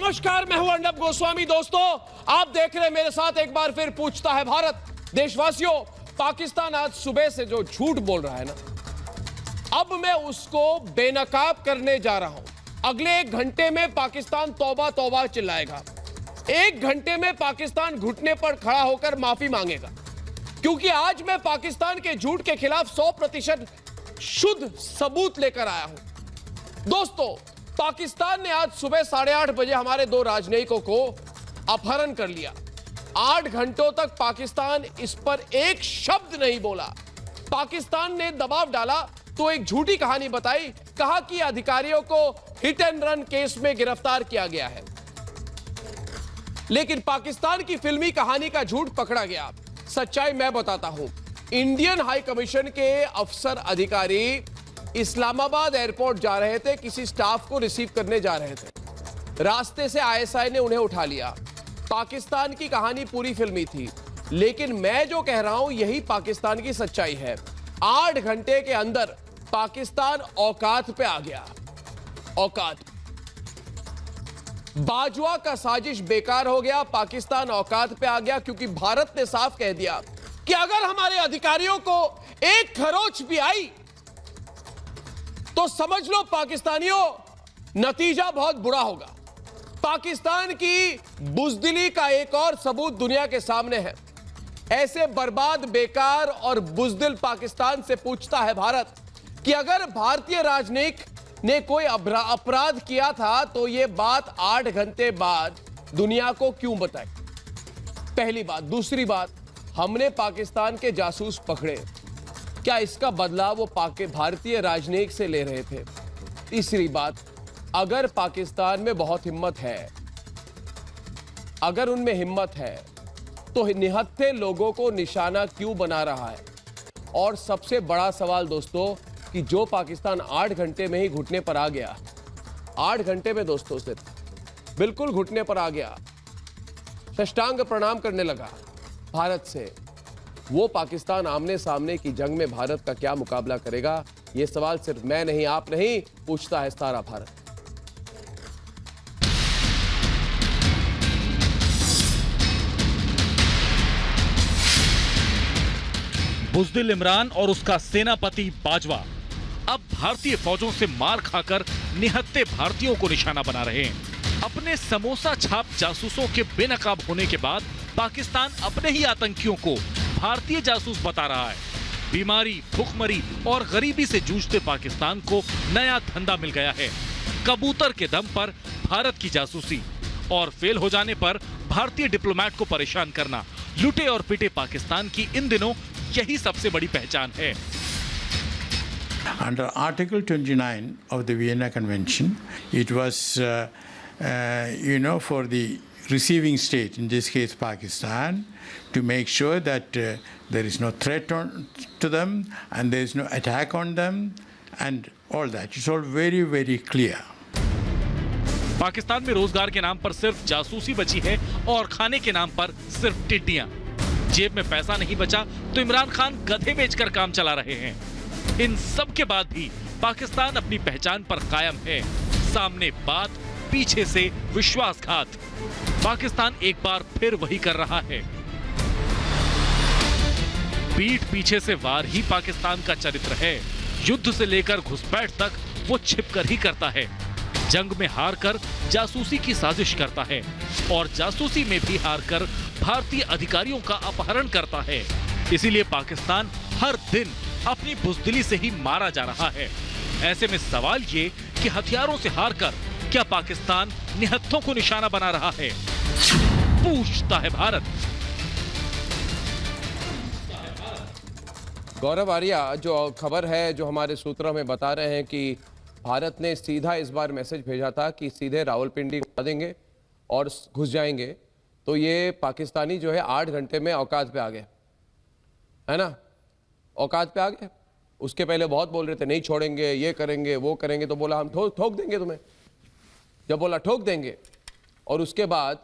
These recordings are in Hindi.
नमस्कार, मैं हूं अर्नब गोस्वामी। दोस्तों, आप देख रहे हैं मेरे साथ एक बार फिर पूछता है भारत। देशवासियों, पाकिस्तान आज सुबह से जो झूठ बोल रहा है ना, अब मैं उसको बेनकाब करने जा रहा हूं। अगले 1 घंटे में पाकिस्तान तौबा तौबा चिल्लाएगा। 1 घंटे में पाकिस्तान घुटने पर खड़ा होकर माफी मांगेगा, क्योंकि आज मैं पाकिस्तान के झूठ के खिलाफ 100% शुद्ध सबूत लेकर आया हूं। दोस्तों, पाकिस्तान ने आज सुबह 8:30 बजे हमारे 2 राजनयिकों को अपहरण कर लिया। 8 घंटों तक पाकिस्तान इस पर एक शब्द नहीं बोला। पाकिस्तान ने दबाव डाला तो एक झूठी कहानी बताई, कहा कि अधिकारियों को हिट एंड रन केस में गिरफ्तार किया गया है, लेकिन पाकिस्तान की फिल्मी कहानी का झूठ पकड़ा गया। सच्चाई मैं बताता हूं। इंडियन हाई कमीशन के अफसर अधिकारी इस्लामाबाद एयरपोर्ट जा रहे थे, किसी स्टाफ को रिसीव करने जा रहे थे। रास्ते से आईएसआई ने उन्हें उठा लिया। पाकिस्तान की कहानी पूरी फिल्मी थी, लेकिन मैं जो कह रहा हूं यही पाकिस्तान की सच्चाई है। 8 घंटे के अंदर पाकिस्तान औकात पे आ गया। औकात। बाजवा का साजिश बेकार हो गया। पाकिस्तान औकात पे आ गया, क्योंकि भारत ने साफ कह दिया कि अगर हमारे अधिकारियों को एक खरोच भी आई तो समझ लो पाकिस्तानियों, नतीजा बहुत बुरा होगा। पाकिस्तान की बुजदिली का एक और सबूत दुनिया के सामने है। ऐसे बर्बाद, बेकार और बुजदिल पाकिस्तान से पूछता है भारत कि अगर भारतीय राजनयिक ने कोई अपराध किया था तो यह बात 8 घंटे बाद दुनिया को क्यों बताई? पहली बात। दूसरी बात, हमने पाकिस्तान के जासूस पकड़े, क्या इसका बदला वो भारतीय राजनयिक से ले रहे थे? तीसरी बात, अगर पाकिस्तान में बहुत हिम्मत है, अगर उनमें हिम्मत है तो निहत्थे लोगों को निशाना क्यों बना रहा है? और सबसे बड़ा सवाल दोस्तों, कि जो पाकिस्तान 8 घंटे में ही घुटने पर आ गया, 8 घंटे में दोस्तों सिर्फ बिल्कुल घुटने पर आ गया, साष्टांग प्रणाम करने लगा भारत से, वो पाकिस्तान आमने सामने की जंग में भारत का क्या मुकाबला करेगा? ये सवाल सिर्फ मैं नहीं, आप नहीं, पूछता है सारा भारत। बुज़दिल इमरान और उसका सेनापति बाजवा अब भारतीय फौजों से मार खाकर निहत्थे भारतीयों को निशाना बना रहे हैं। अपने समोसा छाप जासूसों के बेनकाब होने के बाद पाकिस्तान अपने ही आतंकियों को भारतीय जासूस बता रहा है। बीमारी, भूखमरी और गरीबी से जूझते पाकिस्तान को नया धंधा मिल गया है। कबूतर के दम पर भारत की जासूसी और फेल हो जाने पर भारतीय डिप्लोमेट को परेशान करना। लुटे और पिटे पाकिस्तान की इन दिनों यही सबसे बड़ी पहचान है। Under Article 29 of the Vienna Convention, it was, for the receiving state, in this case Pakistan, to make sure that there is no threat to them and there is no attack on them and all that. It's all very, very clear. Pakistan में रोजगार के नाम पर सिर्फ जासूसी बची है और खाने के नाम पर सिर्फ टिड्डियां। जेब में पैसा नहीं बचा तो इमरान खान गधे बेचकर काम चला रहे हैं। इन सब के बाद भी पाकिस्तान अपनी पहचान पर कायम है। सामने बात, पीछे से विश्वासघात। पाकिस्तान एक बार फिर वही कर रहा है। पीठ पीछे से वार ही पाकिस्तान का चरित्र है। युद्ध से लेकर घुसपैठ तक वो छिपकर ही करता है। जंग में हारकर जासूसी की साजिश करता है और जासूसी में भी हारकर भारतीय अधिकारियों का अपहरण करता है। इसीलिए पाकिस्तान हर दिन अपनी बुज़दिली से ही मारा जा रहा है। ऐसे में सवाल ये कि हथियारों से हारकर क्या पाकिस्तान निहत्थों को निशाना बना रहा है? पूछता है भारत। गौरव आर्या, जो खबर है, जो हमारे सूत्र हमें बता रहे हैं कि भारत ने सीधा इस बार मैसेज भेजा था कि सीधे रावलपिंडी उड़ा देंगे और घुस जाएंगे, तो ये पाकिस्तानी जो है 8 घंटे में औकात पे आ गए, है ना? औकात पे आ गए। उसके पहले बहुत बोल रहे थे नहीं छोड़ेंगे, ये करेंगे, वो करेंगे, तो बोला हम ठोक देंगे तुम्हें। जब बोला ठोक देंगे, और उसके बाद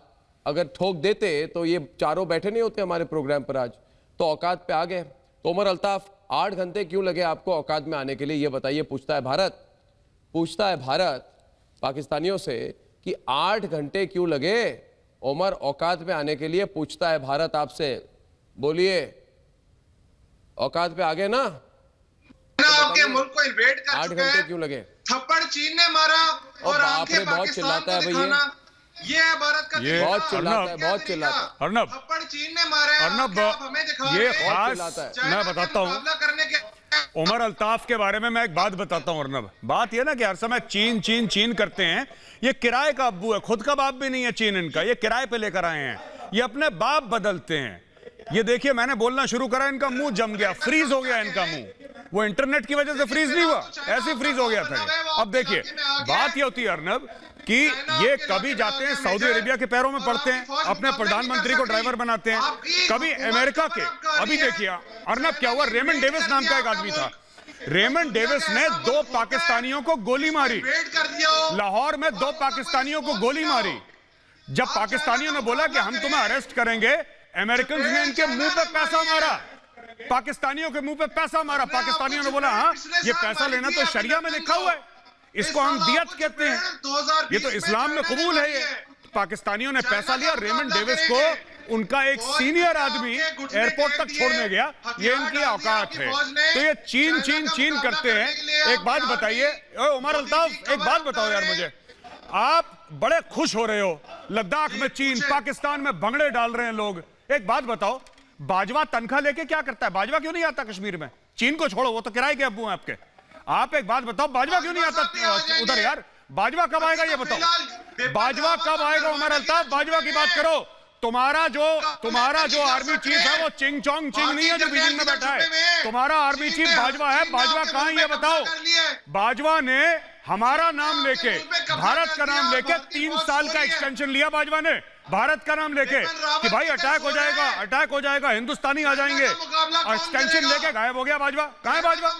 अगर ठोक देते तो ये चारों बैठे नहीं होते हमारे प्रोग्राम पर आज, तो औकात पे आ गए। तो उमर अल्ताफ, 8 घंटे क्यों लगे आपको औकात में आने के लिए, ये बताइए, पूछता है भारत। पूछता है भारत पाकिस्तानियों से कि 8 घंटे क्यों लगे उमर औकात पे आने के लिए, पूछता है भारत आपसे। बोलिए, औकात पे आ गए ना? आपके मुल्क को इन्वेड कर 8 चुका घंटे है। क्यों लगे? थप्पड़ चीन ने मारा और बाप आंखें रे, बहुत पाकिस्तान चिल्लाता को है भाई दिखाना, ये है भारत का तरीका। बहुत चिल्लाता है, क्या बहुत तरीका? चिल्लाता है। अर्नब, थप्पड़ चीन ने मारा है, अर्नब, आंखें आप हमें दिखा ये रहे हैं। खास चिल्लाता है। चाइना मैं के बताता हूँ मुकाबला करने के उमर अल्ताफ के बारे में। मैं एक बात बताता हूँ अर्नब, बात ये ना कि हर समय चीन चीन चीन करते हैं। ये किराए का अब्बू है, खुद का बाप भी नहीं है चीन इनका, ये किराए पे लेकर आए हैं, ये अपने बाप बदलते हैं। ये देखिए, मैंने बोलना शुरू करा, इनका मुंह जम गया, फ्रीज हो गया इनका मुंह। वो इंटरनेट की वजह से फ्रीज नहीं हुआ, ऐसे फ्रीज हो गया था ये। अब देखिए, बात ये होती है अर्नब कि ये कभी जाते हैं सऊदी अरेबिया के पैरों में पड़ते हैं, अपने प्रधानमंत्री को ड्राइवर बनाते हैं, कभी अमेरिका के। अभी देखिए अर्नब क्या हुआ, रेमंड डेविस नाम का एक आदमी था, रेमंड डेविस ने 2 पाकिस्तानियों को गोली मारी, इन्वेड कर दिया हो। लाहौर में 2 पाकिस्तानियों को गोली मारी। जब पाकिस्तानियों ने बोला कि हम तुम्हें अरेस्ट करेंगे, अमेरिकन ने इनके मुंह पे पैसा मारा, पाकिस्तानियों के मुंह पे पैसा मारा। पाकिस्तानियों ने बोला हाँ, ये पैसा लेना तो शरिया में लिखा हुआ है, इसको हम दियत कहते हैं, ये तो इस्लाम में कबूल है। ये पाकिस्तानियों ने पैसा लिया, रेमंड डेविस को उनका एक सीनियर आदमी एयरपोर्ट तक छोड़ने गया। ये इनकी औकात है। तो ये चीन चीन चीन करते हैं। एक बात बताइए उमर अल्ताफ, एक बात बताओ यार मुझे, आप बड़े खुश हो रहे हो लद्दाख में चीन, पाकिस्तान में भंगड़े डाल रहे हैं लोग। एक बात बताओ, बाजवा तनख्वाह लेके क्या करता है? बाजवा क्यों नहीं आता कश्मीर में? चीन को छोड़ो, वो तो किराए के अब्बू हैं आपके। आप एक बात बताओ, बाजवा क्यों नहीं आता उधर यार? बाजवा कब आएगा ये बताओ, बाजवा कब आएगा उमर अल्ताफ? बाजवा की बात करो। तुम्हारा जो आर्मी चीफ है वो चिंग चोंग चिंग नहीं है जो बीजिंग में बैठा है, तुम्हारा आर्मी चीफ बाजवा है। बाजवा कहां है ये बताओ? बाजवा ने हमारा नाम लेके, भारत का नाम लेके 3 साल का एक्सटेंशन लिया बाजवा ने, भारत का नाम लेके कि भाई अटैक हो जाएगा, हिंदुस्तानी आ जाएंगे, एक्सटेंशन लेके गायब हो गया बाजवा। कहां है बाजवा?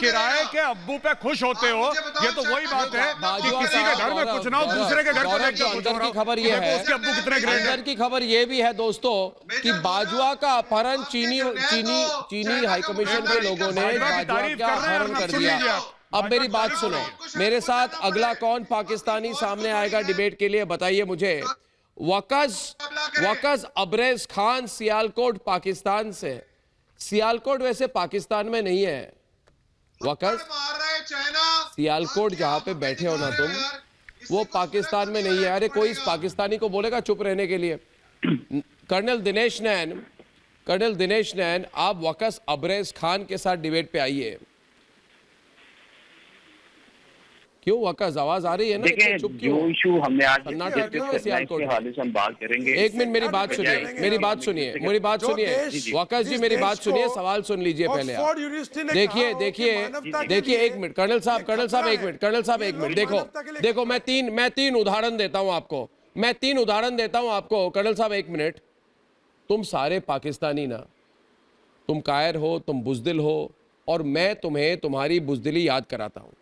किराए के अब्बू पे खुश होते हो। ये तो वही बात है कि किसी के घर में कुछ ना हो, दूसरे के घर को देख के खुश हो रहा हो। खबर ये है, उसके अब्बू कितने ग्रेट अंदर की खबर ये भी है दोस्तों कि बाजवा का अपहरण चीनी हाई कमीशन के लोगों ने बाजवा का अपहरण कर दिया। अब मेरी बात सुनो, मेरे साथ अगला कौन पाकिस्तानी सामने आएगा डिबेट के लिए बताइए मुझे। वकस अब्रेज खान सियालकोट पाकिस्तान से। सियालकोट वैसे पाकिस्तान में नहीं है, वकस सियालकोट जहां पे बैठे हो ना तुम, वो पाकिस्तान में नहीं है। अरे कोई इस पाकिस्तानी को बोलेगा चुप रहने के लिए? कर्नल दिनेश नैन आप वकस अब्रेज खान के साथ डिबेट पे आइए। क्यों वकस, आवाज आ रही है ना? देखिए, चुप जो इशू हमने आज कर्नाटक के के हवाले से हम बात करेंगे। एक मिनट मेरी बात सुनिए, वकस जी मेरी बात सुनिए, सवाल सुन लीजिए पहले आप। देखिए एक मिनट कर्नल साहब एक मिनट देखो मैं तीन उदाहरण देता हूं आपको कर्नल साहब एक मिनट। तुम सारे पाकिस्तानी ना, तुम कायर हो, तुम बुजदिल हो, और मैं तुम्हें तुम्हारी बुजदिली याद कराता हूं।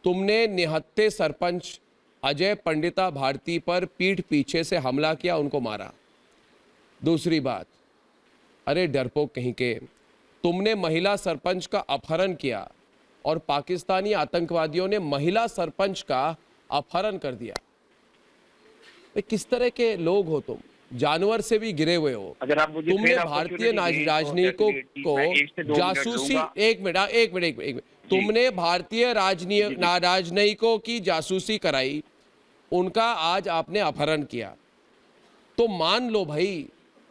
तुमने निहत्थे सरपंच अजय पंडिता भारती पर पीठ पीछे से हमला किया, उनको मारा। दूसरी बात, अरे डरपोक कहीं के, तुमने महिला सरपंच का अपहरण किया और पाकिस्तानी आतंकवादियों ने महिला सरपंच का अपहरण कर दिया। किस तरह के लोग हो तुम? जानवर से भी गिरे हुए हो। अगर आप मुझे तुमने भारतीय राजनयिकों को जासूसी, एक मिनट, तुमने भारतीय राजनयिकों की जासूसी कराई, उनका आज आपने अपहरण किया। तो मान लो भाई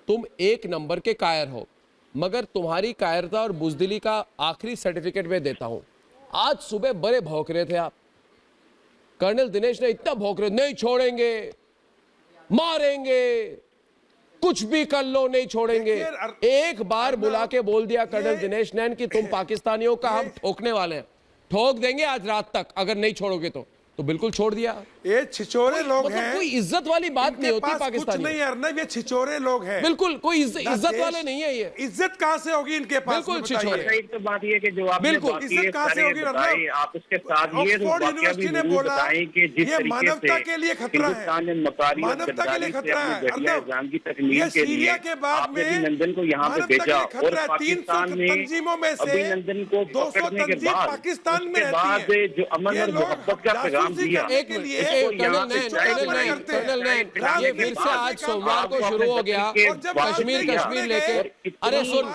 तुम एक नंबर के कायर हो, मगर तुम्हारी कायरता और बुजदिली का आखिरी सर्टिफिकेट मैं देता हूं। आज सुबह बड़े भौंक रहे थे आप, कर्नल दिनेश ने इतना भौंक रहे, नहीं छोड़ेंगे, मारेंगे, कुछ भी कर लो, नहीं छोड़ेंगे। एक बार बुला के बोल दिया कर्नल दिनेश नैन कि तुम पाकिस्तानियों का हम ठोकने वाले हैं, ठोक देंगे आज रात तक अगर नहीं छोड़ोगे तो बिल्कुल छोड़ दिया। ये छिचोरे लोग मतलब हैं, कोई इज्जत वाली बात नहीं होती पाकिस्तानी। नहीं अर्नब, ये छिचोरे लोग हैं, बिल्कुल कोई इज्जत वाले नहीं है। ये इज्जत कहां से होगी इनके पास? बिल्कुल छिचोरे। एक तो बात ये कि जो आपने बिल्कुल इज्जत कहां से होगी अर्नब? आप उसके साथ ये यूनिवर्सिटी ने बोला ये मानवता के लिए खतरा है, मानवता के लिए खतरा है अर्नब। ये सीरिया के बाद में नंदन को यहाँ पे भेजा और पाकिस्तान में तंजीमों में से अभिनंदन को 200 तंजीम पाकिस्तान में रहती है। जो अमन और मोहब्बत का पैगाम काम दिया। एक मिनट, कर्नल नैन, ये फिर से आज सोमवार को शुरू हो गया कश्मीर लेके। अरे सुनो,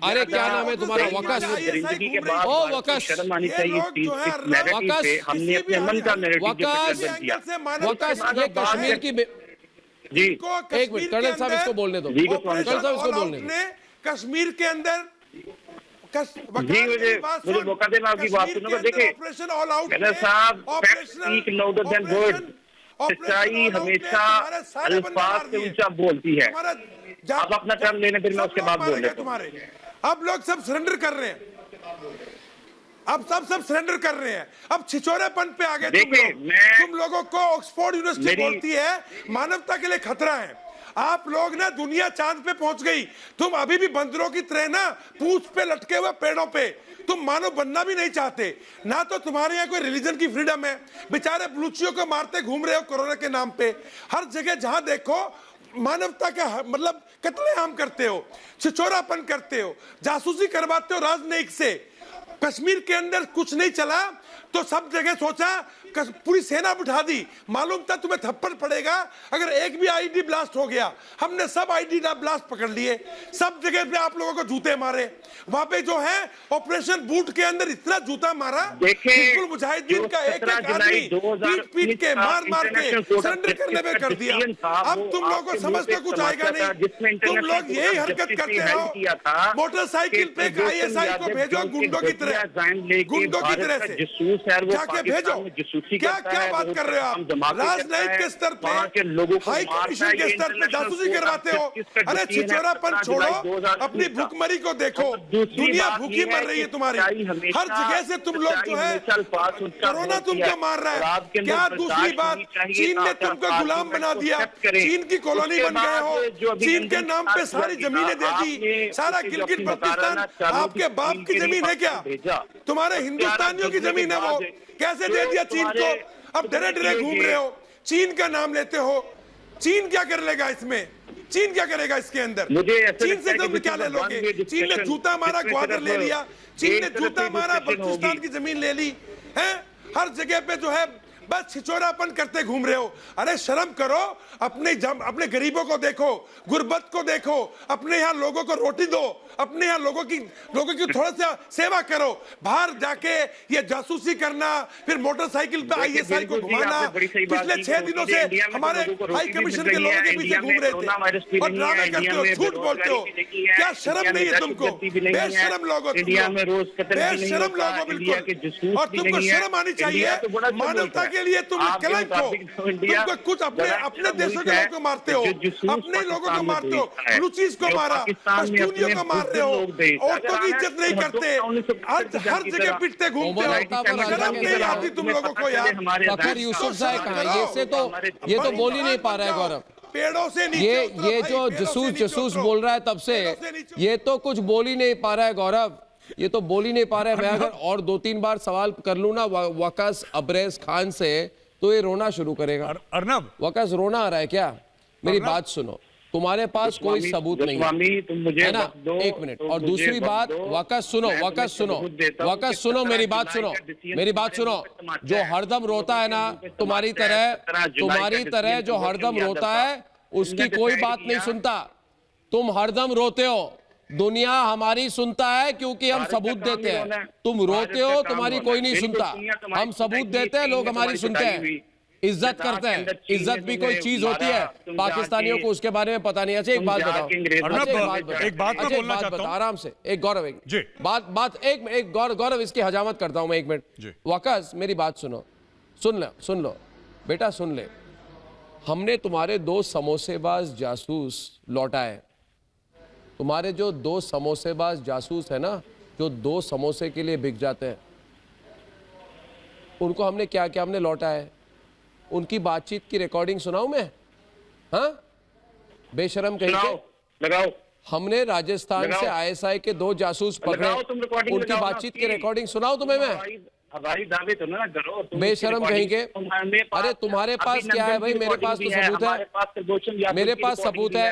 अरे क्या नाम है तुम्हारा? वकस, ओ वकस, शर्म आनी चाहिए इस चीज, इस नैरेटिव पे। हमने अपने मन का नैरेटिव रिप्रेजेंट किया। वकस, ये कश्मीर की जी एक मिनट कर्नल साहब, इसको बोलने दो। कर्नल साहब, इसको बोलने दो। कश्मीर के अंदर जी मुझे मौका देना, आपकी बात सुनूंगा। देखिए कर्नल साहब, facts speak louder than words. सच्चाई हमेशा अल्फाज से ऊंचा बोलती है। आप अपना टर्न लेने, फिर मैं उसके बाद बोल लेता हूं। अब लोग सब सरेंडर कर रहे हैं, अब सब सरेंडर कर रहे हैं, अब छिछोरेपन पे आ गए तुम लोगों को ऑक्सफोर्ड यूनिवर्सिटी बोलती है मानवता के लिए खतरा है। आप लोग ना दुनिया चांद पे पहुंच गई, तुम अभी भी बंदरों की तरह ना पूंछ पे लटके हुए पेड़ों पे, तुम मानव बनना भी नहीं चाहते। ना तो तुम्हारे यहाँ कोई रिलीजन की फ्रीडम है, बेचारे बलूचियों को मारते घूम रहे हो कोरोना के नाम पे। हर जगह जहां देखो मानवता का मतलब कत्लेआम करते हो, छिछोरापन करते हो, जासूसी करवाते हो राजनयिक से। कश्मीर के अंदर कुछ नहीं चला तो सब जगह सोचा, पूरी सेना बिठा दी, मालूम था तुम्हें थप्पड़ पड़ेगा अगर एक भी आईडी ब्लास्ट हो गया। हमने सब आईडी ब्लास्ट पकड़ लिए, सब जगह पे आप लोगों को जूते मारे। वहां पे जो है ऑपरेशन बूट के अंदर इतना जूता मारा, हिजबुल मुजाहिदीन का एक आदमी पीट के मार के सरेंडर करने में कर दिया। अब तुम लोगों को समझ में कुछ आएगा नहीं, तुम लोग यही हरकत करते हो। मोटरसाइकिल पे ISI को भेजो गुंडों की तरह, गुंडों की तरह से जाके भेजो। क्या बात कर रहे हो आप? राजनयिक के स्तर पे, हाई कमीशन के स्तर पे जासूसी करवाते हो। अरे छिछोरापन छोड़ो, अपनी भूखमरी को देखो, दुनिया भूखी मर रही है तुम्हारी। हर जगह से तुम लोग जो है, कोरोना तुमको मार रहा है। क्या दूसरी बात, चीन ने तुमको गुलाम बना दिया, चीन की कॉलोनी बन गए हो, चीन के नाम पे सारी जमीनें दे दी, सारा गिलगित बल्तिस्तान आपके बाप की जमीन है क्या? तुम्हारे हिंदुस्तानियों की जमीन है वो, कैसे दे दिया चीन को? अब डरे डरे घूम रहे हो, चीन का नाम लेते हो। चीन क्या कर लेगा इसमें? चीन क्या करेगा इसके अंदर? चीन से तुम क्या ले लोगे? चीन ने जूता मारा, ग्वादर ले लिया, चीन ने जूता मारा, बल्तिस्तान की जमीन ले ली है। हर जगह पे जो है बस छिछोरापन करते घूम रहे हो। अरे शर्म करो, अपने गरीबों को देखो, गुर्बत को देखो, अपने यहाँ लोगों को रोटी दो, अपने यहाँ लोगों की थोड़ा सा सेवा करो। बाहर जाके ये जासूसी करना, फिर मोटरसाइकिल पे ISI को घुमाना, पिछले 6 दिनों से हमारे हाई कमीशन के लोगों के पीछे घूम रहे थे और ड्रामे करते हो, झूठ बोलते हो। क्या शर्म नहीं है तुमको? बेशरम लोगो, बेशरम लोगो बिल्कुल। और तुमको शर्म आनी चाहिए, मानवता के लिए तुम कलंक हो। तुमको कुछ अपने देशों के लोगों को मारते हो, अपने लोगों को मारते हो, बलूचिस को मारा, पश्तूनियों को मार रहे हो, औरतों की इज्जत नहीं करते, हर जगह पिटते घूमते हो। शर्म नहीं आती तुम लोगों को यार? फखर यूसुफ साहब कहाँ? ये तो बोल ही नहीं पा रहा है गौरव। पेड़ों से ये जो जसूस बोल रहा है तब से, ये तो कुछ बोल ही नहीं पा रहा है गौरव, ये तो बोल ही नहीं पा रहा है। मैं अगर और 2-3 बार सवाल कर लूं ना वकास अब्रेज खान से, तो ये रोना शुरू करेगा। अर्नब, वकास रोना आ रहा है क्या? मेरी बात सुनो, तुम्हारे पास कोई सबूत नहीं है ना? एक मिनट। और दूसरी बात, वकास सुनो, मेरी बात सुनो। जो हरदम रोता है ना तुम्हारी तरह जो हरदम रोता है, उसकी कोई बात नहीं सुनता। तुम हरदम रोते हो, दुनिया हमारी सुनता है क्योंकि हम सबूत देते हैं। तुम रोते हो, तुम्हारी कोई नहीं सुनता। हम सबूत देते हैं, लोग हमारी सुनते हैं, इज्जत करते हैं। इज्जत भी कोई चीज होती है, पाकिस्तानियों को उसके बारे में पता नहीं। अच्छा एक बात बताओ, एक बात मैं बोलना चाहता हूं, आराम से। एक गौरव, एक गौरव इसकी हजामत करता हूं मैं 1 मिनट। वकास मेरी बात सुनो, सुन लो बेटा, सुन ले। हमने तुम्हारे 2 समोसेबाज जासूस लौटाए। तुम्हारे जो 2 समोसेबाज जासूस है ना, जो 2 समोसे के लिए बिक जाते हैं, उनको हमने क्या हमने लौटा है। उनकी बातचीत की रिकॉर्डिंग सुनाऊं मैं? हाँ, बेशरम कहीं के। लगाओ। हमने राजस्थान से ISI के 2 जासूस पकड़े, उनकी बातचीत की रिकॉर्डिंग सुनाऊं तुम्हें मैं? हवाई दावे तो ना करो, बेशरम कहीं के। अरे तुम्हारे पास क्या है भाई? मेरे पास तो सबूत है, मेरे पास सबूत है,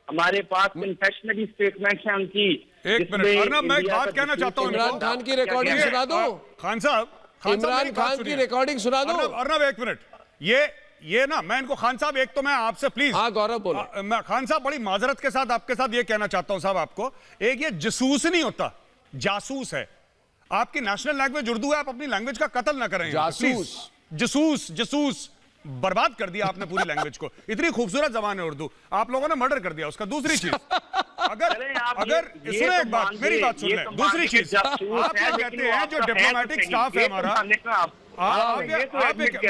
हमारे पास कन्फेशनरी स्टेटमेंट्स हैं उनकी। एक मिनट अर्नब, मैं एक बात कहना चाहता हूं। इमरान खान की रिकॉर्डिंग सुना दो। खान साहब, इमरान खान की रिकॉर्डिंग सुना दो। अर्नब एक मिनट, ये ना मैं इनको, खान साहब एक तो मैं आपसे प्लीज, हाँ गौरव बोलो। मैं खान साहब बड़ी माजरत के साथ आपके साथ ये कहना चाहता हूं साहब आपको, एक ये जसूस नहीं होता, जासूस है। आपकी नेशनल लैंग्वेज उर्दू है, आप अपनी लैंग्वेज का कत्ल ना करें। जासूस, जसूस, जसूस बर्बाद कर दिया आपने पूरी लैंग्वेज को। इतनी खूबसूरत जबान है उर्दू, आप लोगों ने मर्डर कर दिया उसका। दूसरी चीज, अगर सुने एक बात, मेरी बात सुन ले। दूसरी चीज, आप ये कहते हैं जो डिप्लोमेटिक स्टाफ है हमारा,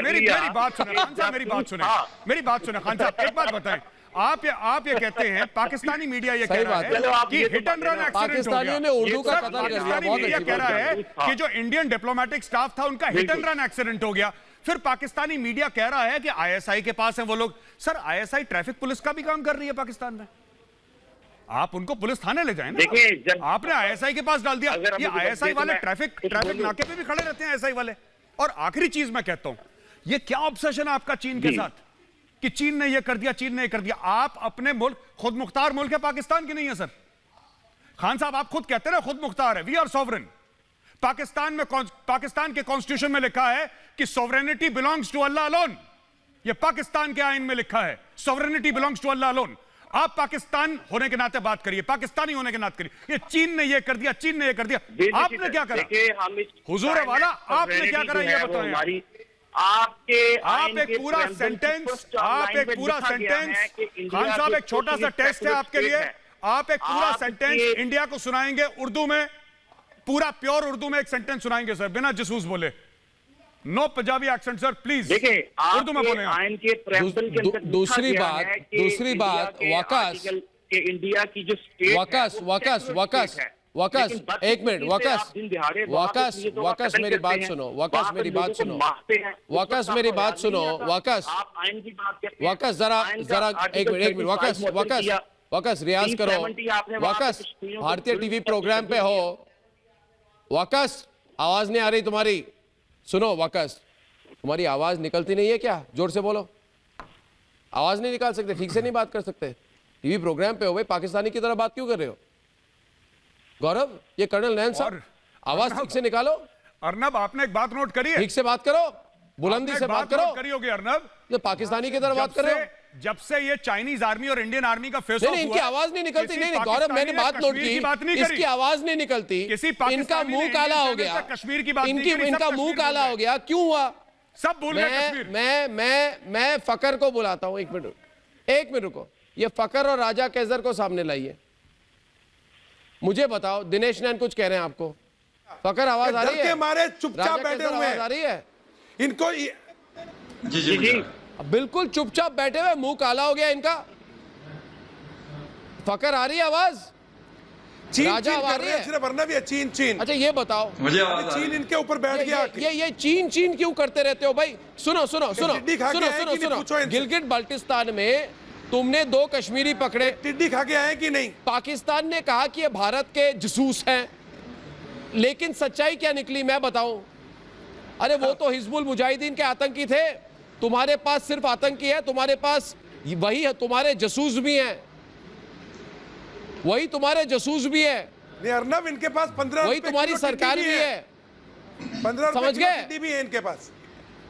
मेरी बात सुने खान साहब, मेरी बात सुने खान साहब, एक बात बताएं, आप ये कहते हैं, पाकिस्तानी मीडिया ये कह रहा है कि हिट एंड रन एक्सीडेंट हो गया। ने उर्दू का कत्ल कर दिया। पाकिस्तानी मीडिया कह रहा है कि जो इंडियन डिप्लोमेटिक स्टाफ था उनका हिट एंड रन एक्सीडेंट हो गया। फिर पाकिस्तानी मीडिया कह रहा है कि आईएसआई के पास है वो लोग। सर, आईएसआई ट्रैफिक पुलिस का भी काम कर रही है पाकिस्तान में, आप उनको पुलिस थाने ले जाएं ना। देखिए, आपने आईएसआई के पास डाल दिया। ये आईएसआई वाले ट्रैफिक नाके पे भी खड़े रहते हैं आईएसआई वाले। और आखिरी चीज मैं कहता हूं, ये क्या ऑब्सेशन है आपका चीन के साथ कि चीन ने ये कर दिया, चीन ने ये कर दिया। आप अपने मुल्क, खुद मुख्तार मुल्क है पाकिस्तान की नहीं है सर। खान साहब आप खुद कहते हैं ना खुद मुख्तार है, वी आर सॉवरेन। पाकिस्तान के कॉन्स्टिट्यूशन में लिखा है कि sovereignty belongs to Allah alone. ये पाकिस्तान के आइन में लिखा है, sovereignty belongs to Allah alone. आप पाकिस्तान होने के नाते बात करिए, पाकिस्तानी होने के नाते करिए। ये चीन ने ये कर दिया, चीन ने ये कर दिया, आपने क्या करा? हुजूर वाला आपने क्या करा ये बताएं। आप एक पूरा सेंटेंस खान साहब, एक छोटा सा टेस्ट है आपके लिए। आप एक पूरा सेंटेंस इंडिया को सुनाएंगे उर्दू में, पूरा प्योर उर्दू में एक सेंटेंस सुनाएंगे सर, बिना जसूस बोले। No Punjabi accent sir, please Urdu में बोले। दूसरी बात वकास, इंडिया की जो वकास एक मिनट, वकास मेरी बात सुनो, वकास मेरी बात सुनो, वकास जरा एक मिनट, वकास रियाज करो। वकास भारतीय टीवी प्रोग्राम पे हो, वकास आवाज नहीं आ रही तुम्हारी, सुनो वकास, तुम्हारी आवाज निकलती नहीं है क्या? जोर से बोलो, आवाज नहीं निकाल सकते, ठीक से नहीं बात कर सकते, टीवी प्रोग्राम पे हो भाई, पाकिस्तानी की तरह बात क्यों कर रहे हो? गौरव, ये कर्नल नैन साहब, आवाज ठीक से निकालो। अर्नब, आपने एक बात नोट करी है, ठीक से बात करो, बुलंदी से बात करो। करी होगी अर्नब, तो पाकिस्तानी की तरह बात कर रहे हो। जब से ये चाइनीज आर्मी और इंडियन आर्मी का फेस ऑफ हुआ, इनकी आवाज नहीं निकलती। नहीं गौरव, मैंने बात नोट की, इसकी आवाज नहीं निकलती, इनका मुंह काला हो गया, कश्मीर की बात, इनका मुंह काला हो गया, क्यों हुआ? सब भूल गए। मैं फकर को बुलाता हूं, एक मिनट रुको। ये फकर और राजा कैसर को सामने लाइए, मुझे बताओ। दिनेश नैन कुछ कह रहे हैं आपको। फकर, आवाज आ रही है? मारे चुपचाप बैठे हुए हैं, आ रही है इनको? जी बिल्कुल चुपचाप बैठे हुए, मुंह काला हो गया इनका। फकर, आ रही है आवाज? राजा आ रही है? सिर्फ वरना भी है चीन। अच्छा ये बताओ, मुझे चीन इनके ऊपर बैठ गया। ये चीन क्यों करते रहते हो भाई? सुनो, गिलगिट बाल्टिस्तान में तुमने 2 कश्मीरी पकड़े, टिड्डी खा के आए कि नहीं? पाकिस्तान ने कहा कि ये भारत के जसूस हैं, लेकिन सच्चाई क्या निकली मैं बताऊं? अरे वो तो हिजबुल मुजाहिदीन के आतंकी थे। तुम्हारे पास सिर्फ आतंकी है, तुम्हारे पास वही है, तुम्हारे जसूस भी हैं, वही तुम्हारे जसूस भी है। नहीं अर्नब, इनके पास 15 वही तुम्हारी सरकार भी है, 15 समझ गए? टिड्डी भी है इनके पास।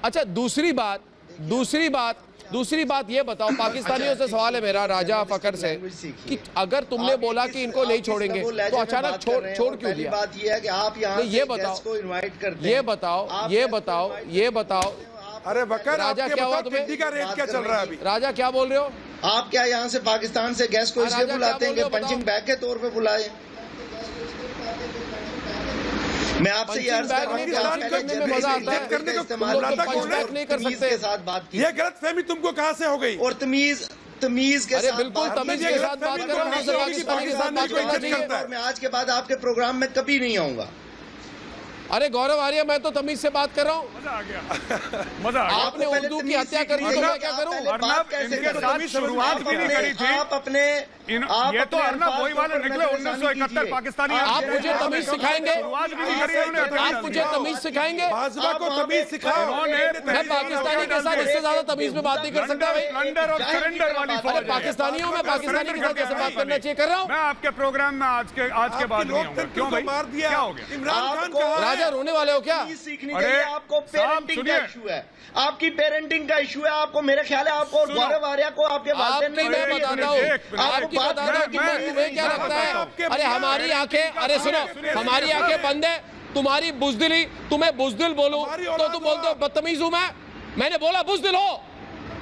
अच्छा दूसरी बात ये बताओ, पाकिस्तानियों से सवाल है मेरा, राजा फकर से, कि अगर तुमने बोला कि इनको नहीं छोड़ेंगे तो अचानक छोड़ क्यों दिया? बात ये है कि आप यहाँ ये बताओ। अरे वकर, राजा क्या हुआ तुम्हें? टिड्डी का रेट क्या चल रहा है अभी? राजा क्या बोल रहे हो आप? क्या यहाँ से पाकिस्तान से गैस को इसलिए बुलाते हैं कि पंचिंग बैग के तौर पे बुलाए? मैं आपसे ये अर्ज कर रहा हूं कि आप पहले मजा आता है करने को इस्तेमाल नहीं कर सकते के साथ बात की। ये गलतफहमी तुमको कहां से हो गई? और तमीज के साथ बिल्कुल तमीज के साथ बात कर रहा हूं, पाकिस्तान बात करना चाहिए। मैं आज के बाद आपके प्रोग्राम में कभी नहीं आऊंगा। अरे गौरव आर्य, मैं तो तमीज से बात कर रहा हूँ। मजा आ गया। आपने उर्दू की हत्या करी तो मैं क्या करूँ? अर्नब, इनके साथ शुरुआत भी नहीं करी थी। आप अपने ये तो अर्नब वही वाले निकले 1971 पाकिस्तानी। आप मुझे तमीज सिखाएंगे? आप मुझे तमीज सिखाएंगे? भाजपा को तमीज सिखाओ। मैं पाकिस्तानी के साथ इससे ज्यादा तमीज में बात नहीं कर सकता भाई। प्लंडर और सरेंडर वाली फौज। पाकिस्तानियों में पाकिस्तानी के साथ कैसे बात करना चाहिए कर रहा हूँ। मैं आपके प्रोग्राम में आज के बाद नहीं आऊंगा। क्यों भाई? मार दिया, क्या हो गया? इमरान खान कहा क्या रोने वाले हो क्या? सीखनी अरे, चाहिए आपको। साहब, पेरेंटिंग का सुनिए। इशू है, आपकी पेरेंटिंग का इशू है। आपको मेरे ख्याल है आपको और गौरव आर्या को आपके वालिदैन आपकी ने मैं एक बताता मिनट, हूँ, एक मिनट, आपकी बात- बताता हूँ कि मैं- तुम्हें क्या मैं लगता बताता है? हूँ। अरे हमारी आंखें, अरे सुनो, हमारी आंखें बंद है, तुम्हारी बुजदिली, तुम्हें बुजदिल बोलूं तो तुम बोलते हो बदतमीज हूं मैंने बोला बुजदिल हो,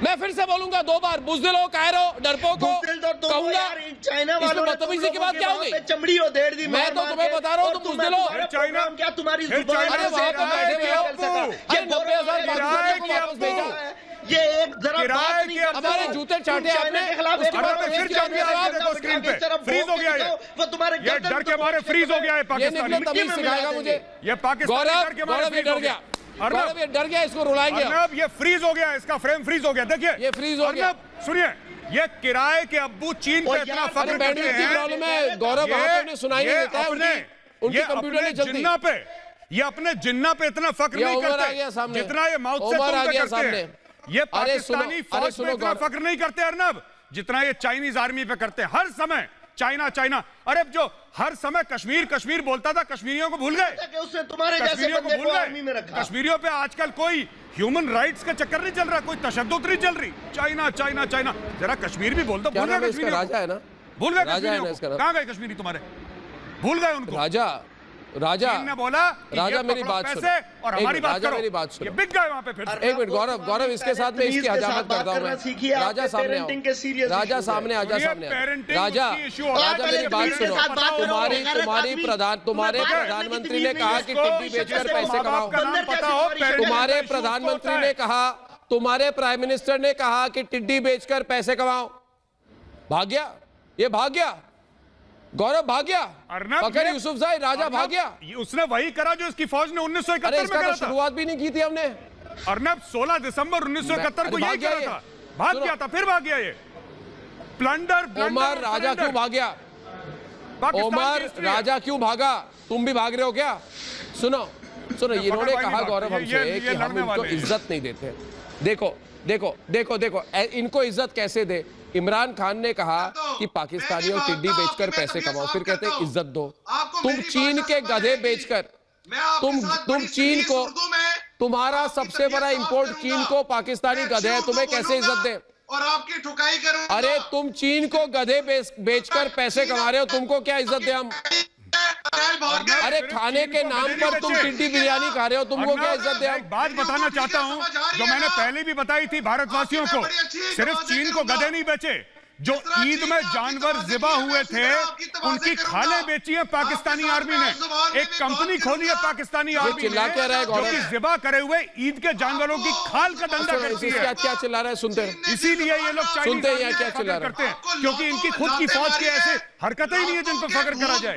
मैं फिर से बोलूंगा 2 बार, बुजदिल हो, कायरो, डरपोक हो, बुज़दिल तो तुम हो कहूंगा। यार, चाइना इसमें वालों ने बदतमीजी तुम की बात लोगों क्या के हो गई? वहाँ पे चमड़ी उधेड़ दी मैं मार तो मार तुम्हें के। बता रहा हूं, और तुम तुम्हें बुज़दिल हो। तुम्हारा चाइना- प्रोग्राम क्या तुम्हारी फिर जुबान चाइना अरे से वहां पे किराए बैठे हुए हो, के चल सका। अरे ये 90,000 गौरव पाकिस्तानियों को किराए वापस के भेजा। अब्बू। ये एक जरा किराए बात नहीं के करते हमारे हो। जूते चाटे तुम चाइना आपने, के खिलाफ उसके एक बाद बार फिर एक चाटे जगह आप, देखो स्क्रीन पे। इस तरफ फ्रीज हो गया है। वो तुम्हारे ये गर्दन डर के को मारे फ्रीज हो गया है ये पाकिस्तानी। निकले तमीज सिखाएगा मुझे। ये पाकिस्तानी गौरव, डर के मारे गौरव ये फ्रीज डर हो गया, अर्नब, गौरव ये डर गया, इसको रुलाएंगे अब। अर्नब, ये फ्रीज हो गया, इसका फ्रेम फ्रीज हो गया। देखिए ये फ्रीज हो गया। अर्नब, सुनिए, ये किराए के अब्बू चीन पे और इतना यार, फख्र अरे करते बैंडविड्थ की हैं। प्रॉब्लम है गौरव, वहां पे उन्हें सुनाई नहीं देता है, उनकी ये कंप्यूटर अपने नहीं चलती। जिन्ना पे, ये अपने जिन्ना पे इतना फख्र ये नहीं उमर आ गया करते सामने, जितना ये माउथ से उमर आ तुम पे गया करते सामने। हैं। ये अरे सुनो, पाकिस्तानी अरे फौज पे सुनो इतना गौरव। फख्र नहीं करते अर्नब जितना ये चाइनीज आर्मी पे करते हैं। हर समय चाइना चाइना, अरे जो हर समय कश्मीर कश्मीर बोलता था, कश्मीरियों को भूल गए, कि उसने तुम्हारे जैसे कश्मीरियों को बंदे भूल को आर्मी में गए। रखा। कश्मीरियों पे आजकल कोई ह्यूमन राइट्स का चक्कर नहीं चल रहा, कोई तशद्दुद नहीं चल रही। चाइना चाइना चाइना, जरा कश्मीर भी बोल दो। क्या भूल नाम गए है इसका? कश्मीरियों राजा है को? ना? भूल गए राजा है कश्मीरियों ना को? इसका नाम? कहाँ गए कश्मीरी तुम्हारे? भूल गए उनको? राजा, राजा, चीन ने बोला कि राजा ये मेरी पकड़ो बात पैसे सुनो, और एक हमारी मिनट, बात राजा करो। मेरी बात सुनो। ये बिक गए वहां पे फिर। एक मिनट गौरव, गौरव इसके साथ में इसकी हजामत करता हूं मैं। राजा सामने आओ, राजा सामने, राजा सामने आओ। राजा, राजा मेरी बात सुनो, तुम्हारे प्रधानमंत्री ने कहा कि टिड्डी बेचकर पैसे कमाओ। तुम्हारे प्रधानमंत्री ने कहा, तुम्हारे प्राइम मिनिस्टर ने कहा कि टिड्डी बेचकर पैसे कमाओ। भाग गया, ये भाग गया, गौरव भाग गया। अर्नब, फखर यूसुफजई राजा भाग गया। उसने वही करा जो इसकी फौज ने 1971 अरे में इसका करा तो था। शुरुआत भी नहीं की थी हमने। अर्नब 16 दिसंबर 1971 को अरे यही भाग गया करा ये। था, भाग सुनो। गया था, फिर भाग गया ये। प्लंडर उमर राजा क्यों भाग गया? उमर राजा क्यों भागा? तुम भी भाग रहे हो क्या? सुनो सुनो, इन्होंने भाई कहा नहीं गौरव भाग- हमसे ये कि हम लड़ने इनको वाले हैं। इज्जत नहीं देते। देखो देखो देखो देखो, इनको इज्जत कैसे दे? इमरान खान ने कहा कि पाकिस्तानियों टिड्डी बेचकर पैसे कमाओ, फिर कहते हैं इज्जत दो। तुम चीन के गधे बेचकर, तुम चीन को, तुम्हारा सबसे बड़ा इंपोर्ट चीन को पाकिस्तानी गधे है, तुम्हें कैसे इज्जत दे? और आपकी ठुकाई करूंगा। अरे तुम चीन को गधे बेचकर पैसे कमा रहे हो, तुमको क्या इज्जत दे हम? अरे खाने के नाम पर तुम टिड्डी बिरयानी खा रहे हो, तुमको क्या इज्जत दे हम? एक बात बताना चाहता हूं जो मैंने पहले भी बताई थी भारतवासियों को। सिर्फ चीन को गधे नहीं बेचे, जो ईद में जानवर ज़िबा हुए थे उनकी खालें बेची है पाकिस्तानी आर्मी ने। एक कंपनी खोली है पाकिस्तानी आर्मी चिल्ला क्या रहा है ने, गौरव? जो कि ज़िबा करे हुए ईद के जानवरों की खाल का धंधा करती क्या है। क्या चिल्ला रहा है? सुनते हैं। इसीलिए ये लोग चाइनीज सुनते हैं आर्मी यहाँ क्या पे चिल्ला फख्र रहा है? करते हैं, क्योंकि इनकी खुद की फौज की ऐसे हरकतें ही नहीं है जिन पर फख्र करा जाए।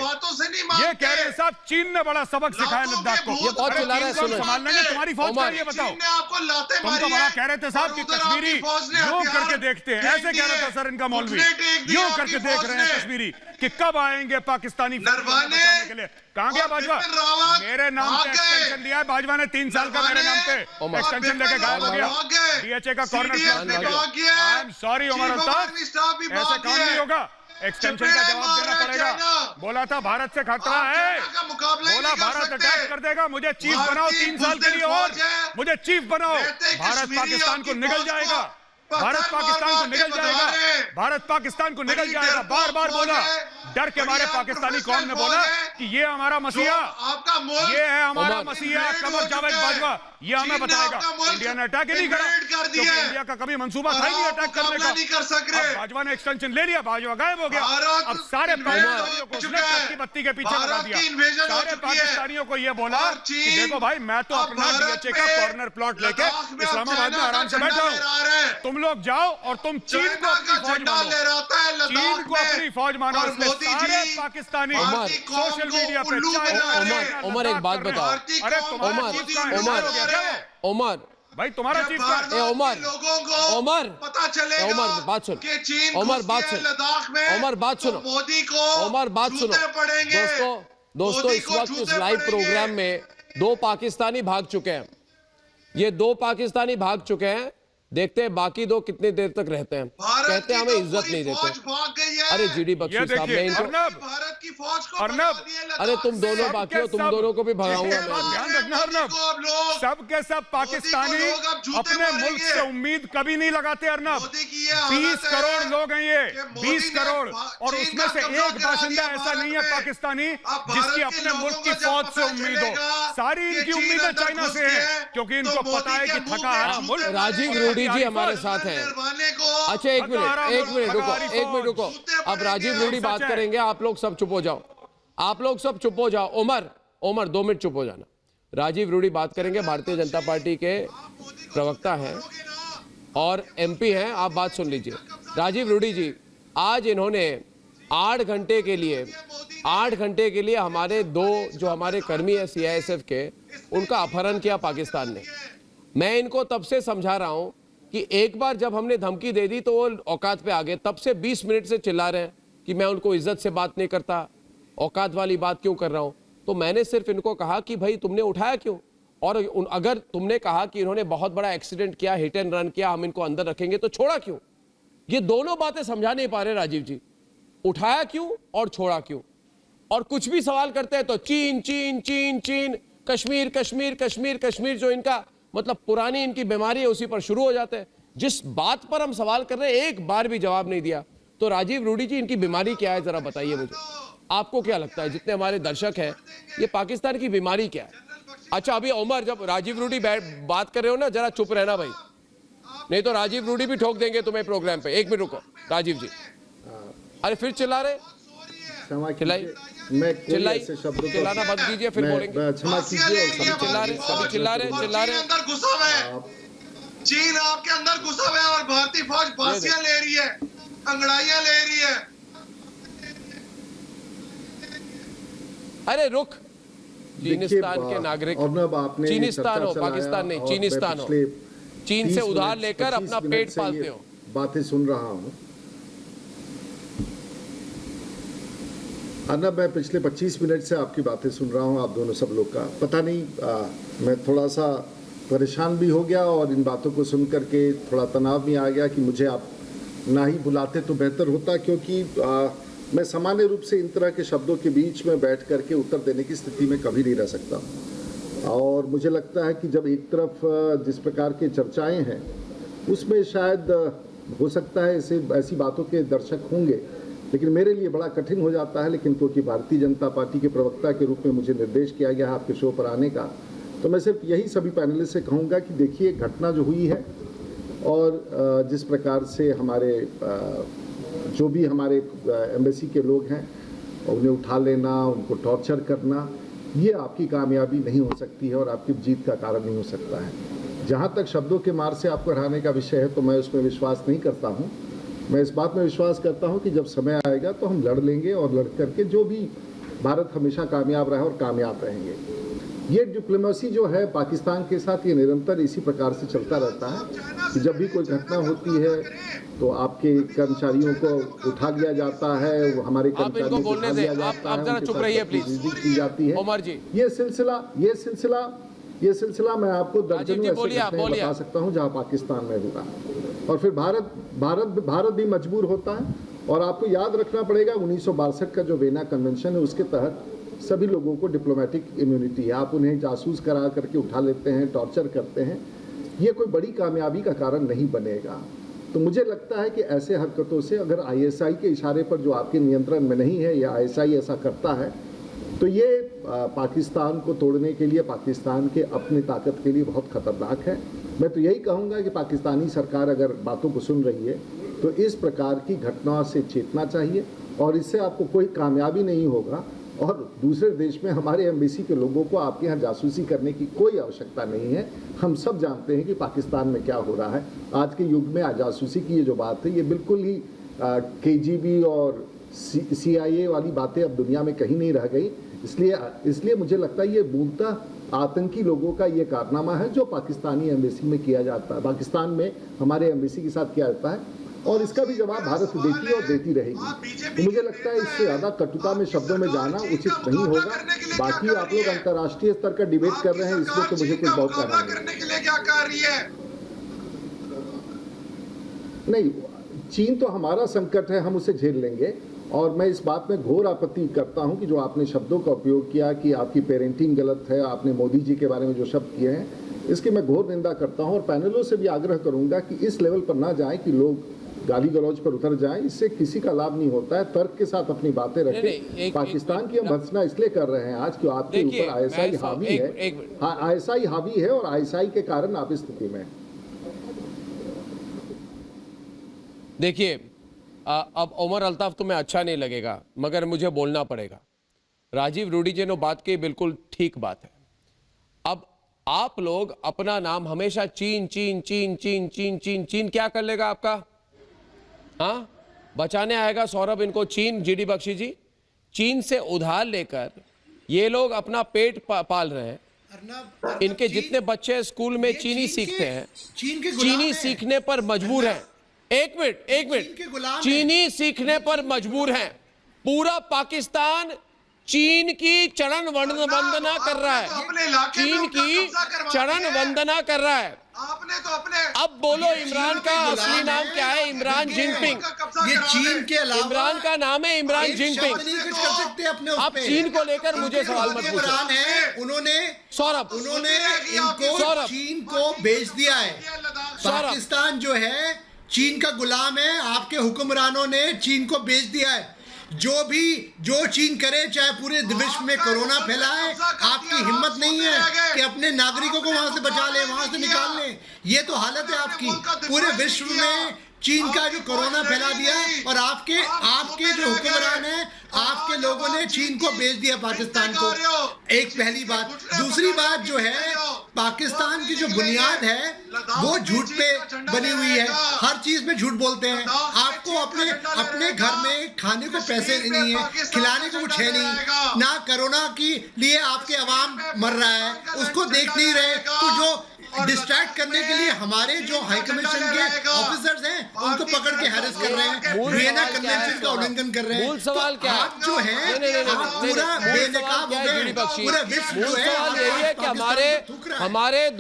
ये कह रहे हैं साहब चीन ने बड़ा सबक सिखाया लद्दाख को। ये बहुत अरे चिल्ला रहा है, चीन को हम सुनो। संभाल लेंगे, तुम्हारी फौज का उमर। ये बताओ। आपको लाते तुम तो बड़ा कह रहे थे साहब कि कश्मीरी यूं करके देखते हैं, ऐसे कह रहा था सर इनका मौलवी, यूं करके देख रहे हैं कश्मीरी कि कब आएंगे पाकिस्तानी बचाने के लिए। कहां गया बाजवा? मेरे नाम पे एक्सटेंशन दिया है बाजवा ने, 3 साल का मेरे नाम पे एक्सटेंशन लेके गायब हो गया। डीएचए का कॉर्नर प्लॉट लेके। I am sorry Umar Altaf, ऐसे काम नहीं होगा। एक्सटेंशन का जवाब देना पड़ेगा। बोला था भारत से खतरा है, बोला भारत अटैक कर देगा, मुझे चीफ बनाओ 3 साल के लिए और मुझे चीफ बनाओ। भारत पाकिस्तान को निगल जाएगा, भारत पाकिस्तान को निगल जाएगा, भारत पाकिस्तान को निगल जाएगा। बार बार बोला, डर के मारे पाकिस्तानी कौम ने बोला कि ये हमारा मसीहा, ये है हमारा मसीहा कमर जावेद बाजवा, ये हमें बताएगा। इंडिया ने अटैक ही नहीं करा, क्योंकि इंडिया का कभी मंसूबा था ही नहीं अटैक करने का। अब बाजवा ने एक्सटेंशन ले लिया, बाजवा गायब हो गया। अब सारे पाकिस्तानियों को उसने ट्रक की बत्ती के पीछे लगा दिया। सारे पाकिस्तानियों को ये बोला कि देखो भाई, मैं तो अपना डीएचए का कॉर्नर प्लॉट लेके इस्लामाबाद में आराम से बैठा हूँ, तुम लोग जाओ और तुम चीन को अपनी फौज मानो, चीन को अपनी फौज मानो। इसलिए सारे पाकिस्तानी सोशल मीडिया पे उमर एक बात बताओ। अरे तुम्हारा चीफ कहाँ है? उमर, हो गया क्या वो? उमर भाई तुम्हारा चीफ कहाँ है? उमर पता चलेगा उमर बात सुन, कि चीन उमर बात सुन, लद्दाख में उमर बात सुनो, तो मोदी को उमर बात सुनो। जूते पड़ेंगे। दोस्तों मोदी इस को वक्त इस जूते लाइव पड़ेंगे। प्रोग्राम में 2 पाकिस्तानी भाग चुके हैं। ये 2 पाकिस्तानी भाग चुके हैं, देखते हैं बाकी दो कितने देर तक रहते हैं। कहते हैं हमें इज्जत नहीं देते। भाग गई है। अरे जीडी बख्शी साहब, मैं इनको भारत की फौज को अर्नब, अरे तुम दोनों बाकी हो, तुम दोनों को भी भगाऊंगा मैं। ध्यान रखना अर्नब, सब के सब पाकिस्तानी अपने मुल्क से उम्मीद कभी नहीं लगाते अर्नब। 20 करोड़ लोग हैं ये, 20 करोड़, और उसमें से एक बाशिंदा ऐसा नहीं है पाकिस्तानी जिसकी अपने मुल्क की फौज से उम्मीद हो। सारी इनकी उम्मीदें चाइना से है, क्योंकि इनको पता है कि थका हारा मुल्क। राजीव रूडी जी हमारे साथ हैं। अच्छा एक मिनट रुको। अब राजीव रूडी बात करेंगे, आप लोग सब चुप हो जाओ, आप लोग सब चुप हो जाओ। उमर 2 मिनट चुप हो जाना। राजीव रूडी बात करेंगे, भारतीय जनता पार्टी के प्रवक्ता हैं और एमपी हैं, आप बात सुन लीजिए। राजीव रूडी जी, आज इन्होंने 8 घंटे के लिए हमारे दो जो हमारे कर्मी है सीआईएसएफ के, उनका अपहरण किया पाकिस्तान ने। मैं इनको तब से समझा रहा हूं कि एक बार जब हमने धमकी दे दी तो वो औकात पे आ गए। तब से 20 मिनट से चिल्ला रहे हैं कि मैं उनको इज्जत से बात नहीं करता, औकात वाली बात क्यों कर रहा हूं। तो मैंने सिर्फ इनको कहा कि भाई तुमने उठाया क्यों, और अगर तुमने कहा कि इन्होंने बहुत बड़ा एक्सीडेंट किया, हिट एंड रन किया, हम इनको अंदर रखेंगे, तो छोड़ा क्यों। ये दोनों बातें समझा नहीं पा रहे राजीव जी, उठाया क्यों और छोड़ा क्यों। और कुछ भी सवाल करते हैं तो चीन चीन चीन चीन, कश्मीर कश्मीर कश्मीर कश्मीर, जो इनका मतलब पुरानी इनकी बीमारी है उसी पर शुरू हो जाते हैं। जिस बात पर हम सवाल कर रहे हैं एक बार भी जवाब नहीं दिया। तो राजीव रूडी जी, इनकी बीमारी क्या है जरा बताइए मुझे, आपको क्या लगता है, जितने हमारे दर्शक हैं, ये पाकिस्तान की बीमारी क्या है। अच्छा अभी उमर, जब राजीव रूडी बात कर रहे हो ना, जरा चुप रहना भाई, नहीं तो राजीव रूडी भी ठोक देंगे तुम्हें प्रोग्राम पे। 1 मिनट रुको राजीव जी। अरे फिर चिल्ला रहे, चिल्लाना बंद कीजिए, फिर बोलेंगे। क्षमा कीजिए, चिल्ला रहे अंदर घुसा हुआ है, चीन आपके अंदर घुसा हुआ है और भारतीय फौज फांसियां ले रही है, अंगड़ाइयां ले रही है। अरे रुक, चीनिस्तान के नागरिक, चीनिस्तान हो, पाकिस्तान नहीं, चीनिस्तान हो, चीन से उधार लेकर अपना पेट पालते हो। बातें सुन रहा हूं अर्नब, मैं पिछले 25 मिनट से आपकी बातें सुन रहा हूं, आप दोनों सब लोग का। पता नहीं मैं थोड़ा सा परेशान भी हो गया और इन बातों को सुन करके थोड़ा तनाव में आ गया कि मुझे आप ना ही बुलाते तो बेहतर होता, क्योंकि मैं सामान्य रूप से इन तरह के शब्दों के बीच में बैठ करके उत्तर देने की स्थिति में कभी नहीं रह सकता। और मुझे लगता है कि जब एक तरफ जिस प्रकार की चर्चाएं हैं उसमें शायद हो सकता है ऐसी बातों के दर्शक होंगे, लेकिन मेरे लिए बड़ा कठिन हो जाता है। लेकिन क्योंकि भारतीय जनता पार्टी के प्रवक्ता के रूप में मुझे निर्देश किया गया है आपके शो पर आने का, तो मैं सिर्फ यही सभी पैनलिस्ट से कहूँगा कि देखिए घटना जो हुई है और जिस प्रकार से हमारे जो भी हमारे एम्बेसी के लोग हैं उन्हें उठा लेना, उनको टॉर्चर करना, ये आपकी कामयाबी नहीं हो सकती है और आपकी जीत का कारण नहीं हो सकता है। जहाँ तक शब्दों के मार से आपको हराने का विषय है तो मैं उसमें विश्वास नहीं करता हूँ। मैं इस बात में विश्वास करता हूँ कि जब समय आएगा तो हम लड़ लेंगे और लड़ करके जो भी भारत हमेशा कामयाब रहा और कामयाब रहेंगे। ये डिप्लोमेसी जो है पाकिस्तान के साथ, ये निरंतर इसी प्रकार से चलता रहता है कि जब भी कोई घटना होती है तो आपके कर्मचारियों को उठा लिया जाता है, वो हमारे कर्मचारियों को उठा लिया जाता है, की जाती है। ये सिलसिला मैं आपको दर्जनों ऐसे घटनाएं बता सकता हूं जहां पाकिस्तान में हुआ, और फिर भारत भी मजबूर होता है। और आपको याद रखना पड़ेगा 1962 का जो वेना कन्वेंशन है उसके तहत सभी लोगों को डिप्लोमेटिक इम्यूनिटी है। आप उन्हें जासूस करा करके उठा लेते हैं, टॉर्चर करते हैं, ये कोई बड़ी कामयाबी का कारण नहीं बनेगा। तो मुझे लगता है कि ऐसे हरकतों से अगर आईएसआई के इशारे पर, जो आपके नियंत्रण में नहीं है, या आईएसआई ऐसा करता है, तो ये पाकिस्तान को तोड़ने के लिए, पाकिस्तान के अपनी ताकत के लिए बहुत खतरनाक है। मैं तो यही कहूँगा कि पाकिस्तानी सरकार अगर बातों को सुन रही है तो इस प्रकार की घटनाओं से चेतना चाहिए, और इससे आपको कोई कामयाबी नहीं होगा। और दूसरे देश में हमारे एम्बेसी के लोगों को आपके यहाँ जासूसी करने की कोई आवश्यकता नहीं है। हम सब जानते हैं कि पाकिस्तान में क्या हो रहा है। आज के युग में जासूसी की ये जो बात है, ये बिल्कुल ही केजीबी और CIA वाली बातें अब दुनिया में कहीं नहीं रह गई। इसलिए मुझे लगता है ये मूलतः आतंकी लोगों का ये कारनामा है जो पाकिस्तानी एम्बेसी में किया जाता है, पाकिस्तान में हमारे एम्बेसी के साथ किया जाता है, और इसका भी जवाब भारत देती है और देती रहेगी। तो मुझे लगता है इससे ज़्यादा कटुता में शब्दों में जाना उचित नहीं होगा। बाकी आप लोग अंतर्राष्ट्रीय स्तर का डिबेट कर रहे हैं, इसलिए तो मुझे कुछ बहुत कहना नहीं। नहीं, चीन तो हमारा संकट है, हम उसे झेल लेंगे। और मैं इस बात में घोर आपत्ति करता हूं कि जो आपने शब्दों का उपयोग किया कि आपकी पेरेंटिंग गलत है, आपने मोदी जी के बारे में जो शब्द किए हैं, इसकी मैं घोर निंदा करता हूं। और पैनलों से भी आग्रह करूंगा कि इस लेवल पर ना जाएं कि लोग गाली गलौज पर उतर जाएं। इससे किसी का लाभ नहीं होता है। तर्क के साथ अपनी बातें रखें। पाकिस्तान की हम भर्त्सना इसलिए कर रहे हैं आज कि आपके ऊपर आईएसआई हावी है। हाँ, आईएसआई हावी है और आईएसआई के कारण आप इस स्थिति में। देखिए, अब उमर अल्ताफ तुम्हें अच्छा नहीं लगेगा मगर मुझे बोलना पड़ेगा। राजीव रूडी जी ने बात की, बिल्कुल ठीक बात है। अब आप लोग अपना नाम हमेशा चीन चीन चीन चीन चीन चीन चीन क्या कर लेगा आपका? हाँ, बचाने आएगा सौरभ इनको चीन। जीडी बख्शी जी, चीन से उधार लेकर ये लोग अपना पेट पाल रहे हैं। इनके जितने बच्चे स्कूल में चीनी सीखते हैं, चीनी सीखने पर मजबूर हैं। एक मिनट, चीनी सीखने पर मजबूर हैं। पूरा पाकिस्तान चीन की चरण वंदना कर रहा है। चीन की चरण वंदना कर रहा है। आपने तो अपने अब बोलो, इमरान का असली नाम क्या है? इमरान जिनपिंग। ये चीन के अलावा इमरान का नाम है इमरान जिनपिंग। आप चीन को लेकर मुझे सवाल मत पूछो। उन्होंने सौरभ चीन को बेच दिया है। पाकिस्तान जो है चीन का गुलाम है। आपके हुक्मरानों ने चीन को बेच दिया है। जो चीन करे, चाहे पूरे विश्व में कोरोना फैलाए, आपकी हिम्मत नहीं है कि अपने नागरिकों को वहां से बचा ले, वहां से निकाल ले। ये तो हालत है आपकी। पूरे विश्व में चीन का जो कोरोना फैला दिया और आपके जो हुक्मरान हैं, आपके लोगों ने चीन को बेच दिया पाकिस्तान को। एक पहली बात। दूसरी बात जो है, पाकिस्तान की जो बुनियाद है वो झूठ पे बनी हुई है। हर चीज में झूठ बोलते हैं। आपको अपने घर में खाने को पैसे नहीं है, खिलाने को कुछ है नहीं ना। कोरोना के लिए आपके अवाम मर रहा है, उसको देख नहीं रहे। तो जो डिस्ट्रैक्ट करने के लिए हमारे जो हाई कमीशन के ऑफिसर्स हैं, उनको पकड़ के हैरेस कर रहे हैं, वियना कन्वेंशन का उल्लंघन कर रहे हैं। मूल सवाल क्या है? आप जो है पूरा बेनकाब हो गए। पूरा विश्व जो है, सवाल यही है कि हमारे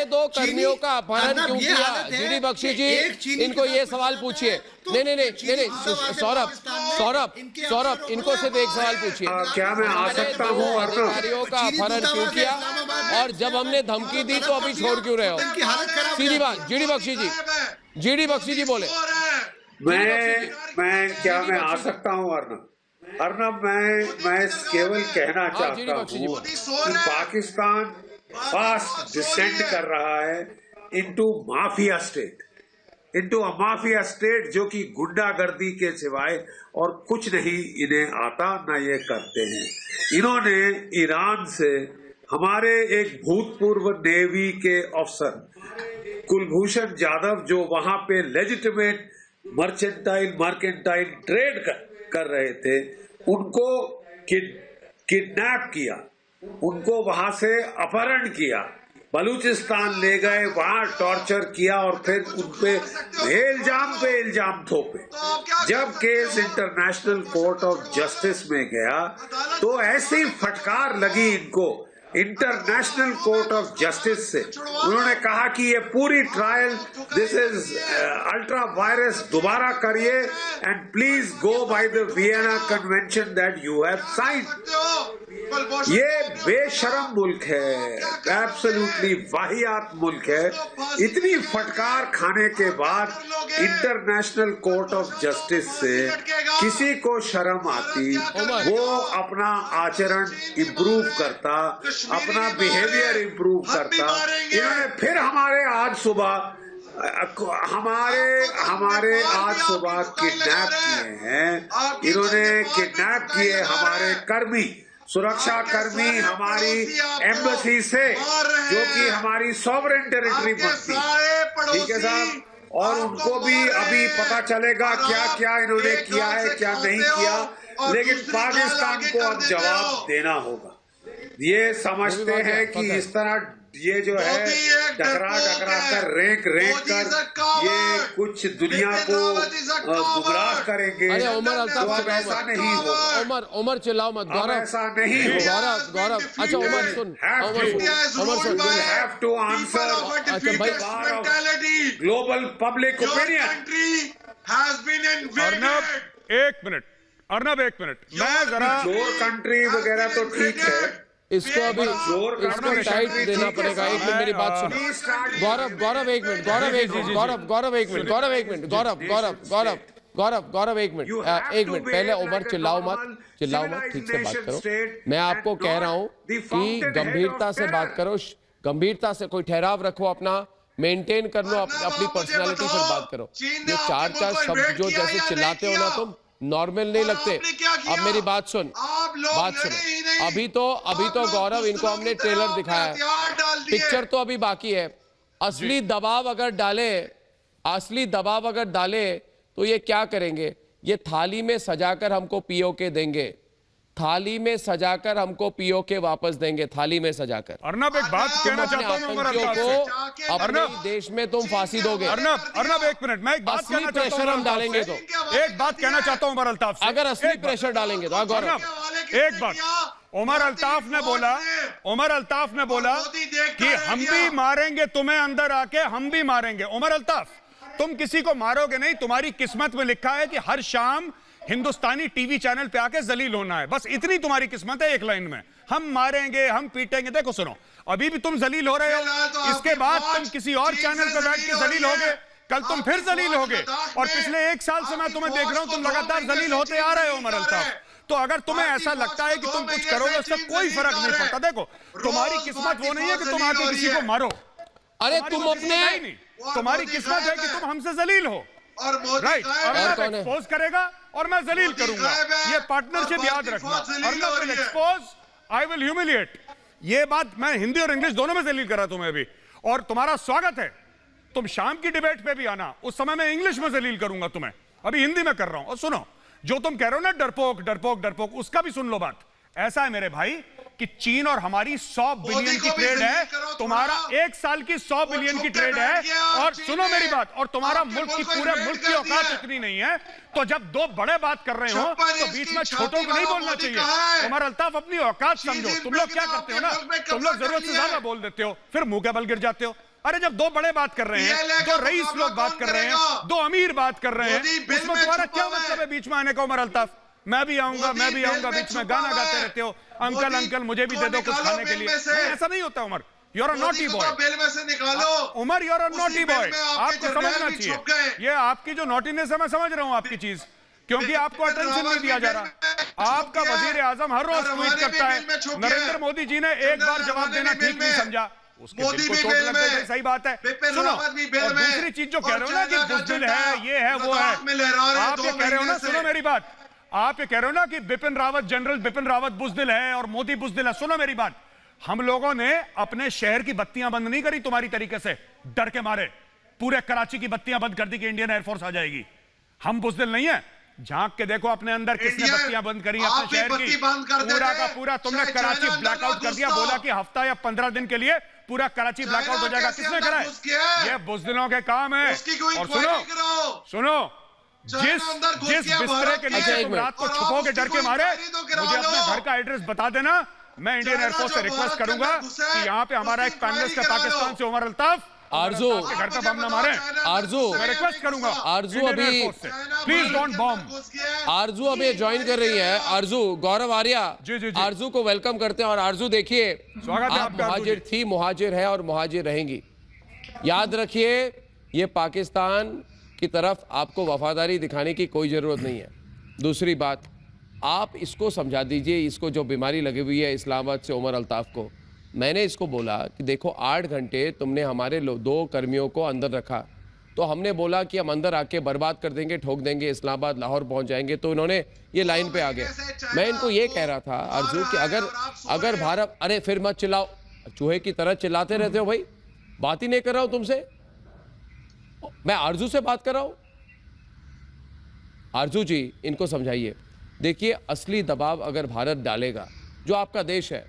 दो कर्मियों का अपहरण क्यों किया? जीडी बख्शी जी, इनको ये सवाल पूछिए। नहीं, सौरभ इनको सिर्फ एक सवाल पूछिए। क्या मैं आ सकता हूँ? अधिकारियों का अपहरण क्यों किया और जब हमने धमकी दी तो अभी छोड़ क्यों रहे हो? सीधी बात। जीडी बख्शी जी बोले। मैं आ सकता हूँ अर्नब? मैं केवल कहना चाहता हूँ कि पाकिस्तान फास्ट डिसेंट कर रहा है into mafia state, into a mafia state जो कि गुंडागर्दी के सिवाय और कुछ नहीं इन्हें आता, न ये करते हैं। इन्होंने ईरान से हमारे एक भूतपूर्व नेवी के अफसर कुलभूषण जाधव, जो वहां पे लेजिटिमेट मर्केंटाइल ट्रेड कर रहे थे, उनको किडनैप किया, उनको वहां से अपहरण किया, बलूचिस्तान ले गए, वहां टॉर्चर किया और फिर उनपे इल्जाम थोपे। जब case international court of justice में गया तो ऐसी फटकार लगी इनको इंटरनेशनल कोर्ट ऑफ जस्टिस से। उन्होंने कहा कि ये पूरी trial, this is ultra vires, दोबारा करिए and please go by the Vienna convention that you have signed. ये बेशरम मुल्क है, एब्सोल्युटली वाहियात मुल्क है। इतनी फटकार खाने के बाद इंटरनेशनल कोर्ट ऑफ जस्टिस से किसी को शर्म आती, वो अपना आचरण इम्प्रूव करता, अपना बिहेवियर इम्प्रूव करता। इन्होंने फिर हमारे आज सुबह किडनैप किए हैं। इन्होंने किडनैप किए हमारे कर्मी, सुरक्षा कर्मी हमारी एम्बेसी से, जो कि हमारी सॉवरेन टेरिटरी बनती, ठीक है साहब। और उनको भी अभी पता चलेगा क्या क्या इन्होंने किया है, क्या नहीं किया, लेकिन पाकिस्तान को अब जवाब देना होगा। ये समझते हैं कि इस तरह ये जो है टकरा कर रेंक कर ये कुछ दुनिया को गुमराह करेंगे। अरे उमर अल्ताफ, अब ऐसा नहीं होगा। उमर चिल्लाओ मत गौरव, ऐसा नहीं होगा। गौरव अच्छा उमर सुन, will have to answer अच्छा भाई global public opinion. अर्नब एक मिनट मैं जरा कंट्री वगैरह तो ठीक है, इसको अभी इसको टाइट देना पड़ेगा। एक मिनट मेरी बात सुनो गौरव एक मिनट, गौरव एक मिनट, गौरव एक मिनट पहले उमर चिल्लाओ मत, ठीक से बात करो। मैं आपको कह रहा हूं कि गंभीरता से बात करो, गंभीरता से कोई ठहराव रखो, अपना मेंटेन कर लो अपनी पर्सनालिटी, फिर बात करो। ये चार शब्द जो जैसे चिल्लाते हो ना तुम, नॉर्मल नहीं लगते। अब मेरी बात सुनो। अभी तो गौरव इनको हमने ट्रेलर दिखाया है, पिक्चर तो अभी बाकी है। असली दबाव अगर डाले तो ये क्या करेंगे? ये थाली में सजाकर हमको पीओके देंगे, थाली में सजाकर हमको पीओके वापस देंगे, थाली में सजाकर। अर्नब एक बात कहना चाहता हूं को अपने देश में तुम फांसी दोगे। अर्नब एक मिनट, मैं एक बात कहना चाहता हूं। प्रेशर हम डालेंगे तो एक बात कहना चाहता हूं उमर अल्ताफ से, अगर असली प्रेशर डालेंगे तो। गौरव एक बात, उमर अल्ताफ ने बोला कि हम भी मारेंगे तुम्हें, अंदर आके हम भी मारेंगे। उमर अल्ताफ, तुम किसी को मारोगे नहीं, तुम्हारी किस्मत में लिखा है कि हर शाम हिंदुस्तानी टीवी चैनल पे आके जलील होना है, बस इतनी तुम्हारी किस्मत है। एक लाइन में हम मारेंगे, हम पीटेंगे। देखो सुनो, अभी भी तुम जलील हो रहे हो, इसके बाद तुम किसी और चैनल पे बैठ के जलील होगे, कल तुम फिर जलील होगे। और पिछले 1 साल से मैं तुम्हें देख रहा हूं, तुम लगातार जलील होते आ रहे हो उमर अल्ताफ। तो अगर तुम्हें ऐसा लगता है कि तुम कुछ करोगे, उससे कोई फर्क नहीं पड़ता। देखो, तुम्हारी किस्मत वो नहीं है कि तुम आके किसी को मारो। अरे तुम अपने, तुम्हारी किस्मत है कि तुम हमसे जलील हो, राइट? अर्नब एक्सपोज करेगा और मैं जलील करूंगा, ये पार्टनरशिप याद रखना। Arnab will expose, I will humiliate. ये बात मैं हिंदी और इंग्लिश दोनों में जलील कर रहा तुम्हें अभी, और तुम्हारा स्वागत है, तुम शाम की डिबेट पे भी आना, उस समय मैं इंग्लिश में जलील करूंगा तुम्हें, अभी हिंदी में कर रहा हूं। और सुनो, जो तुम कह रहे हो ना डरपोक, उसका भी सुन लो बात। ऐसा है मेरे भाई कि चीन और हमारी 100 बिलियन की ट्रेड है, तुम्हारा 1 साल की 100 बिलियन की ट्रेड है। और सुनो मेरी बात, और तुम्हारा मुल्क की, पूरे मुल्क की औकात इतनी नहीं है, तो जब 2 बड़े बात कर रहे हो तो बीच में छोटों को नहीं बोलना चाहिए। उमर अल्ताफ, अपनी औकात समझो। तुम लोग क्या करते हो ना, तुम लोग जरूरत से ज्यादा बोल देते हो, फिर मुंह के बल गिर जाते हो। अरे जब 2 बड़े बात कर रहे हैं, 2 रईस लोग बात कर रहे हैं, 2 अमीर बात कर रहे हैं, उसमें तुम्हारा क्या मतलब है बीच में आने का? उमर अल्ताफ, मैं भी आऊंगा बीच में, गाना गाते रहते हो, अंकल मुझे भी दे दो कुछ खाने के लिए। ऐसा नहीं होता Umar, you are a naughty boy. Umar, you are a naughty boy, आपको समझना चाहिए। ये आपकी जो नॉटीनेस है, मैं समझ रहा हूं आपकी चीज, क्योंकि आपको अटेंशन नहीं दिया जा रहा। आपका वजीर आजम हर रोज ट्वीट करता है, नरेंद्र मोदी जी ने एक बार जवाब देना ठीक नहीं समझा, उसके दिल को चोट लग गई। सही बात है। सुनो, और दूसरी चीज जो कह रहे हो ना कि बुज़दिल है, ये है वो है, आप ये कह रहे हो ना, सुनो मेरी बात, आप ये कह रहे हो ना कि जनरल बिपिन रावत बुज़दिल है और मोदी बुज़दिल है। सुनो मेरी बात, हम लोगों ने अपने शहर की बत्तियां बंद नहीं करी तुम्हारी तरीके से, डर के मारे। पूरे कराची की बत्तियां बंद कर दी कि इंडियन एयरफोर्स आ जाएगी। हम बुज़दिल नहीं है। झांक के देखो अपने अंदर, किसने बत्तियां बंद करी अपने शहर की? पूरा का पूरा तुमने कराची ब्लैकआउट कर दिया, बोला कि हफ्ता या 15 दिन के लिए पूरा कराची ब्लैकआउट हो जाएगा। किसने करा है? ये बुज़दिलों के काम है। और सुनो, जिस बिस्तरे के नीचे तुम रात को छुपोगे डर के मारे, मुझे अपने घर का एड्रेस बता देना। मैं इंडियन एयरफोर्स से रिक्वेस्ट करूंगा कि यहाँ पे हमारा एक पैनलिस्ट है पाकिस्तान से, उमर अल्ताफ, आरजू घर पे बम ना मारे। आरजू, मैं रिक्वेस्ट करूंगा आरजू अभी प्लीज डोंट बॉम्ब। आरजू अभी ज्वाइन कर रही है। आरजू, गौरव आर्या, आरजू को वेलकम करते हैं। और आरजू देखिए, स्वागत है आप मुहाजिर थी, मुहाजिर है और मुहाजिर रहेंगी। याद रखिए, ये पाकिस्तान की तरफ आपको वफादारी दिखाने की कोई ज़रूरत नहीं है। दूसरी बात, आप इसको समझा दीजिए, इसको जो बीमारी लगी हुई है इस्लामाबाद से उमर अल्ताफ को। मैंने इसको बोला कि देखो 8 घंटे तुमने हमारे 2 कर्मियों को अंदर रखा, तो हमने बोला कि हम अंदर आके बर्बाद कर देंगे, ठोक देंगे, इस्लामाबाद लाहौर पहुंच जाएंगे, तो इन्होंने ये लाइन पे आ गए। मैं इनको ये कह रहा था आरजू कि अगर भारत, अरे फिर मत चिल्लाओ, चूहे की तरह चिल्लाते रहते हो भाई, बात ही नहीं कर रहा हूं तुमसे, मैं आरजू से बात कर रहा हूं। आरजू जी, इनको समझाइए। देखिए, असली दबाव अगर भारत डालेगा, जो आपका देश है,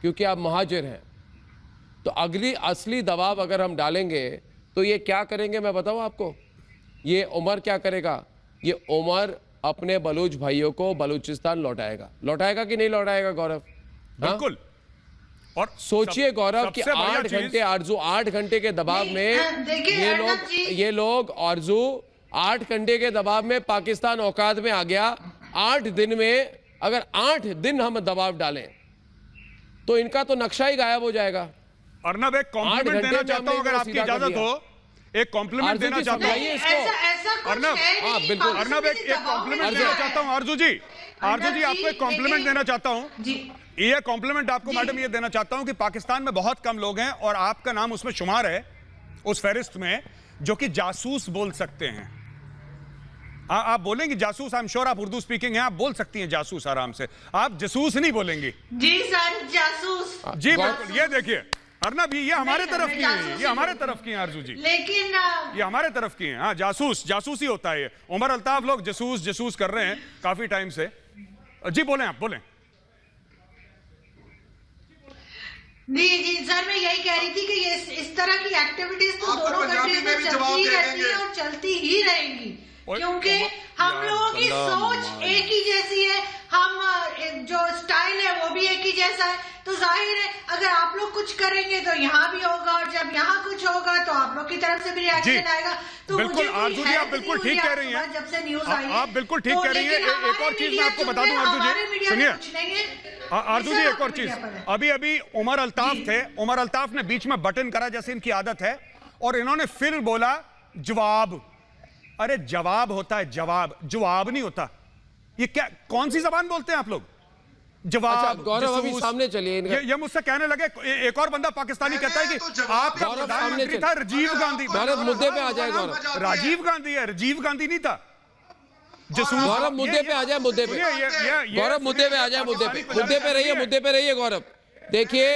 क्योंकि आप महाजिर हैं। तो अगली असली दबाव अगर हम डालेंगे तो ये क्या करेंगे मैं बताऊं आपको। ये उमर क्या करेगा, ये उमर अपने बलूच भाइयों को बलूचिस्तान लौटाएगा कि नहीं लौटाएगा गौरव? बिल्कुल। और सोचिए गौरव कि 8 घंटे आरजू 8 घंटे के दबाव में ये लोग आरजू 8 घंटे के दबाव में पाकिस्तान औकात में आ गया। 8 दिन में अगर 8 दिन हम दबाव डालें तो इनका तो नक्शा ही गायब हो जाएगा। अर्नब एक कॉम्प्लीमेंट देना चाहता हूं अगर आपकी इजाजत हो, एक कॉम्प्लीमेंट देना चाहता हूं अर्नब। हाँ बिल्कुल अर्नब एक कॉम्प्लीमेंट देना चाहता हूं आरजू जी आपको एक कॉम्प्लीमेंट देना चाहता हूं। ये कॉम्प्लीमेंट आपको मैडम ये देना चाहता हूं कि पाकिस्तान में बहुत कम लोग हैं और आपका नाम उसमें शुमार है उस फहरिस्त में जो कि जासूस बोल सकते हैं। आप बोलेंगे जासूस, आई एम श्योर आप उर्दू स्पीकिंग हैं, आप बोल सकती हैं जासूस आराम से, आप जासूस नहीं बोलेंगी। जी सर जासूस जी बिल्कुल। ये देखिए अर्नब ये हमारे तरफ की है, ये हमारे तरफ की है आरजू जी, लेकिन ये हमारे तरफ की है। हाँ जासूस ही होता है ये। उमर अल्ताफ लोग जासूस कर रहे हैं काफी टाइम से। जी बोलें आप बोलें। जी सर मैं यही कह रही थी कि ये इस तरह की एक्टिविटीज तो दोनों कंट्रीज में चलती रहती है और चलती ही रहेंगी क्योंकि हम लोगों की सोच एक ही जैसी है, हम जो स्टाइल है वो भी एक ही जैसा है। तो जाहिर है अगर आप लोग कुछ करेंगे तो यहाँ भी होगा और जब यहाँ कुछ होगा तो आप लोग की तरफ से भी रिएक्शन आएगा। तो बिल्कुल आरजू जी आप बिल्कुल ठीक कह रही हैं, जब से न्यूज आई आप बिल्कुल ठीक कह रही हैं। एक और चीज मैं आपको बता दूं आरजू जी, सुनिए आरजू जी एक और चीज। अभी उमर अल्ताफ थे, उमर अल्ताफ ने बीच में बटन करा जैसे इनकी आदत है और इन्होंने फिर बोला जवाब। अरे जवाब होता है जवाब नहीं होता। ये क्या कौन सी जबान बोलते हैं आप लोग? जवाब। अच्छा, गौरव अभी सामने चलिए। ये मुझसे कहने लगे, एक और बंदा पाकिस्तानी कहता है कि आपका प्रधानमंत्री था राजीव गांधी। गौरव मुद्दे पे आ जाए गौरव। राजीव गांधी है, राजीव गांधी नहीं था। गौरव मुद्दे पे आ जाए, मुद्दे पे गौरव मुद्दे पे आ जाए, मुद्दे पे रहिए गौरव। देखिए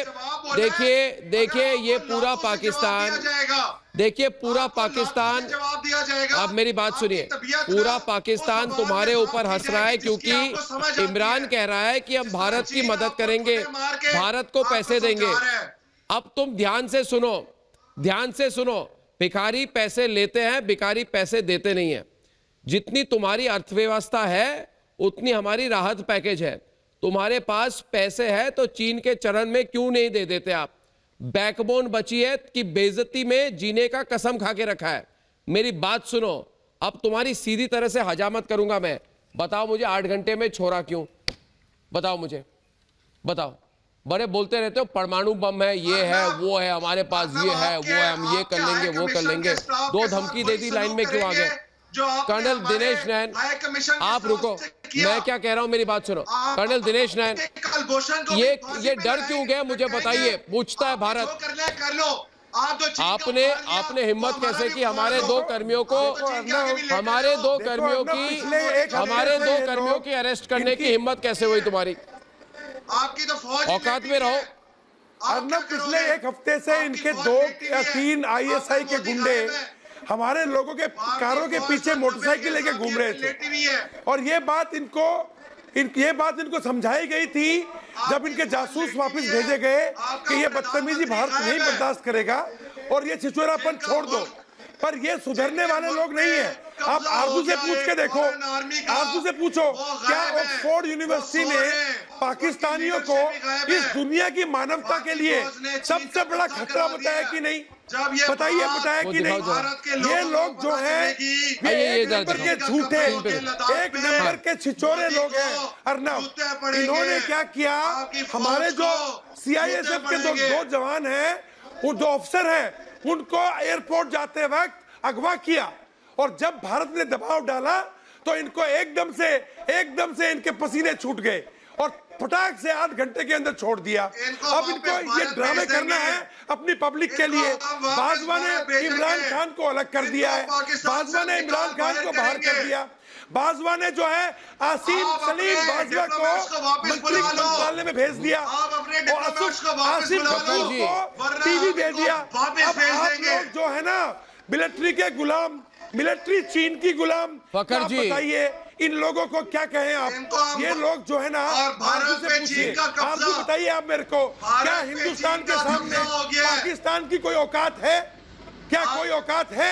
ये पूरा पाकिस्तान, देखिए पूरा पाकिस्तान, आप मेरी बात सुनिए, पूरा पाकिस्तान तुम्हारे ऊपर हंस रहा है क्योंकि इमरान कह रहा है कि हम भारत की मदद करेंगे, भारत को पैसे देंगे। अब तुम ध्यान से सुनो, भिखारी पैसे लेते हैं, भिखारी पैसे देते नहीं है। जितनी तुम्हारी अर्थव्यवस्था है उतनी हमारी राहत पैकेज है। तुम्हारे पास पैसे है तो चीन के चरण में क्यों नहीं दे देते आप? बैकबोन बची है कि बेइज्जती में जीने का कसम खा के रखा है। मेरी बात सुनो, अब तुम्हारी सीधी तरह से हजामत करूंगा मैं। बताओ मुझे 8 घंटे में छोड़ा क्यों? बताओ मुझे, बताओ। बड़े बोलते रहते हो परमाणु बम है, ये है वो है, हमारे पास ये है वो है, हम ये कर लेंगे वो कर लेंगे। 2 धमकी दे दी, लाइन में क्यों आ गए? कर्नल दिनेश नैन, आप रुको, मैं क्या कह रहा हूं मेरी बात सुनो। कर्नल दिनेश नैन, ये डर क्यों गया मुझे बताइए, पूछता है भारत। आपने हिम्मत कैसे की हमारे 2 कर्मियों की अरेस्ट करने की हिम्मत कैसे हुई तुम्हारी? आपकी तो फौज औकात में रहो। अर्नब, पिछले 1 हफ्ते से इनके 2 या 3 ISI के गुंडे हमारे लोगों के कारों के पीछे मोटरसाइकिल लेके घूम रहे थे और ये बात इनको समझाई गई थी जब इनके जासूस वापस भेजे गए कि ये बदतमीजी भारत नहीं बर्दाश्त करेगा और ये छिछोरापन छोड़ दो। पर ये सुधरने वाले लोग नहीं है। आप आरजू से पूछ के देखो, आरजू से पूछो, क्या ऑक्सफोर्ड यूनिवर्सिटी ने पाकिस्तानियों को इस दुनिया की मानवता के लिए सबसे बड़ा खतरा बताया कि नहीं? बताइए, बताया कि नहीं? ये लोग जो हैं ये 1 नंबर के झूठे, 1 नंबर के छिछोरे लोग हैं। अर्नब, इन्होंने क्या किया? हमारे जो CISF के 2 जवान हैं, वो 2 अफसर हैं, उनको एयरपोर्ट जाते वक्त अगवा किया और जब भारत ने दबाव डाला तो इनको एकदम से इनके पसीने छूट गए और फटाक से 8 घंटे के अंदर छोड़ दिया। अब इनको ये ड्रामे करना है अपनी पब्लिक के लिए। बाजवा ने इमरान खान को अलग कर दिया है, बाजवा ने इमरान खान को बाहर कर दिया, बाजवा ने जो है आसिम सलीम बाजवा को मंत्री मंत्रालय में भेज दिया और आसिम कपूर को टीवी दे दिया। अब आप लोग जो है ना मिलिट्री के गुलाम, मिलिट्री चीन की गुलाम, फखर जी बताइए इन लोगों को क्या कहें आप? ये लोग जो है ना, भारत से पे पूछिए, चीन का कब्जा। आरजू बताइए आप मेरे को, क्या हिंदुस्तान के सामने पाकिस्तान की कोई औकात है? क्या कोई औकात है?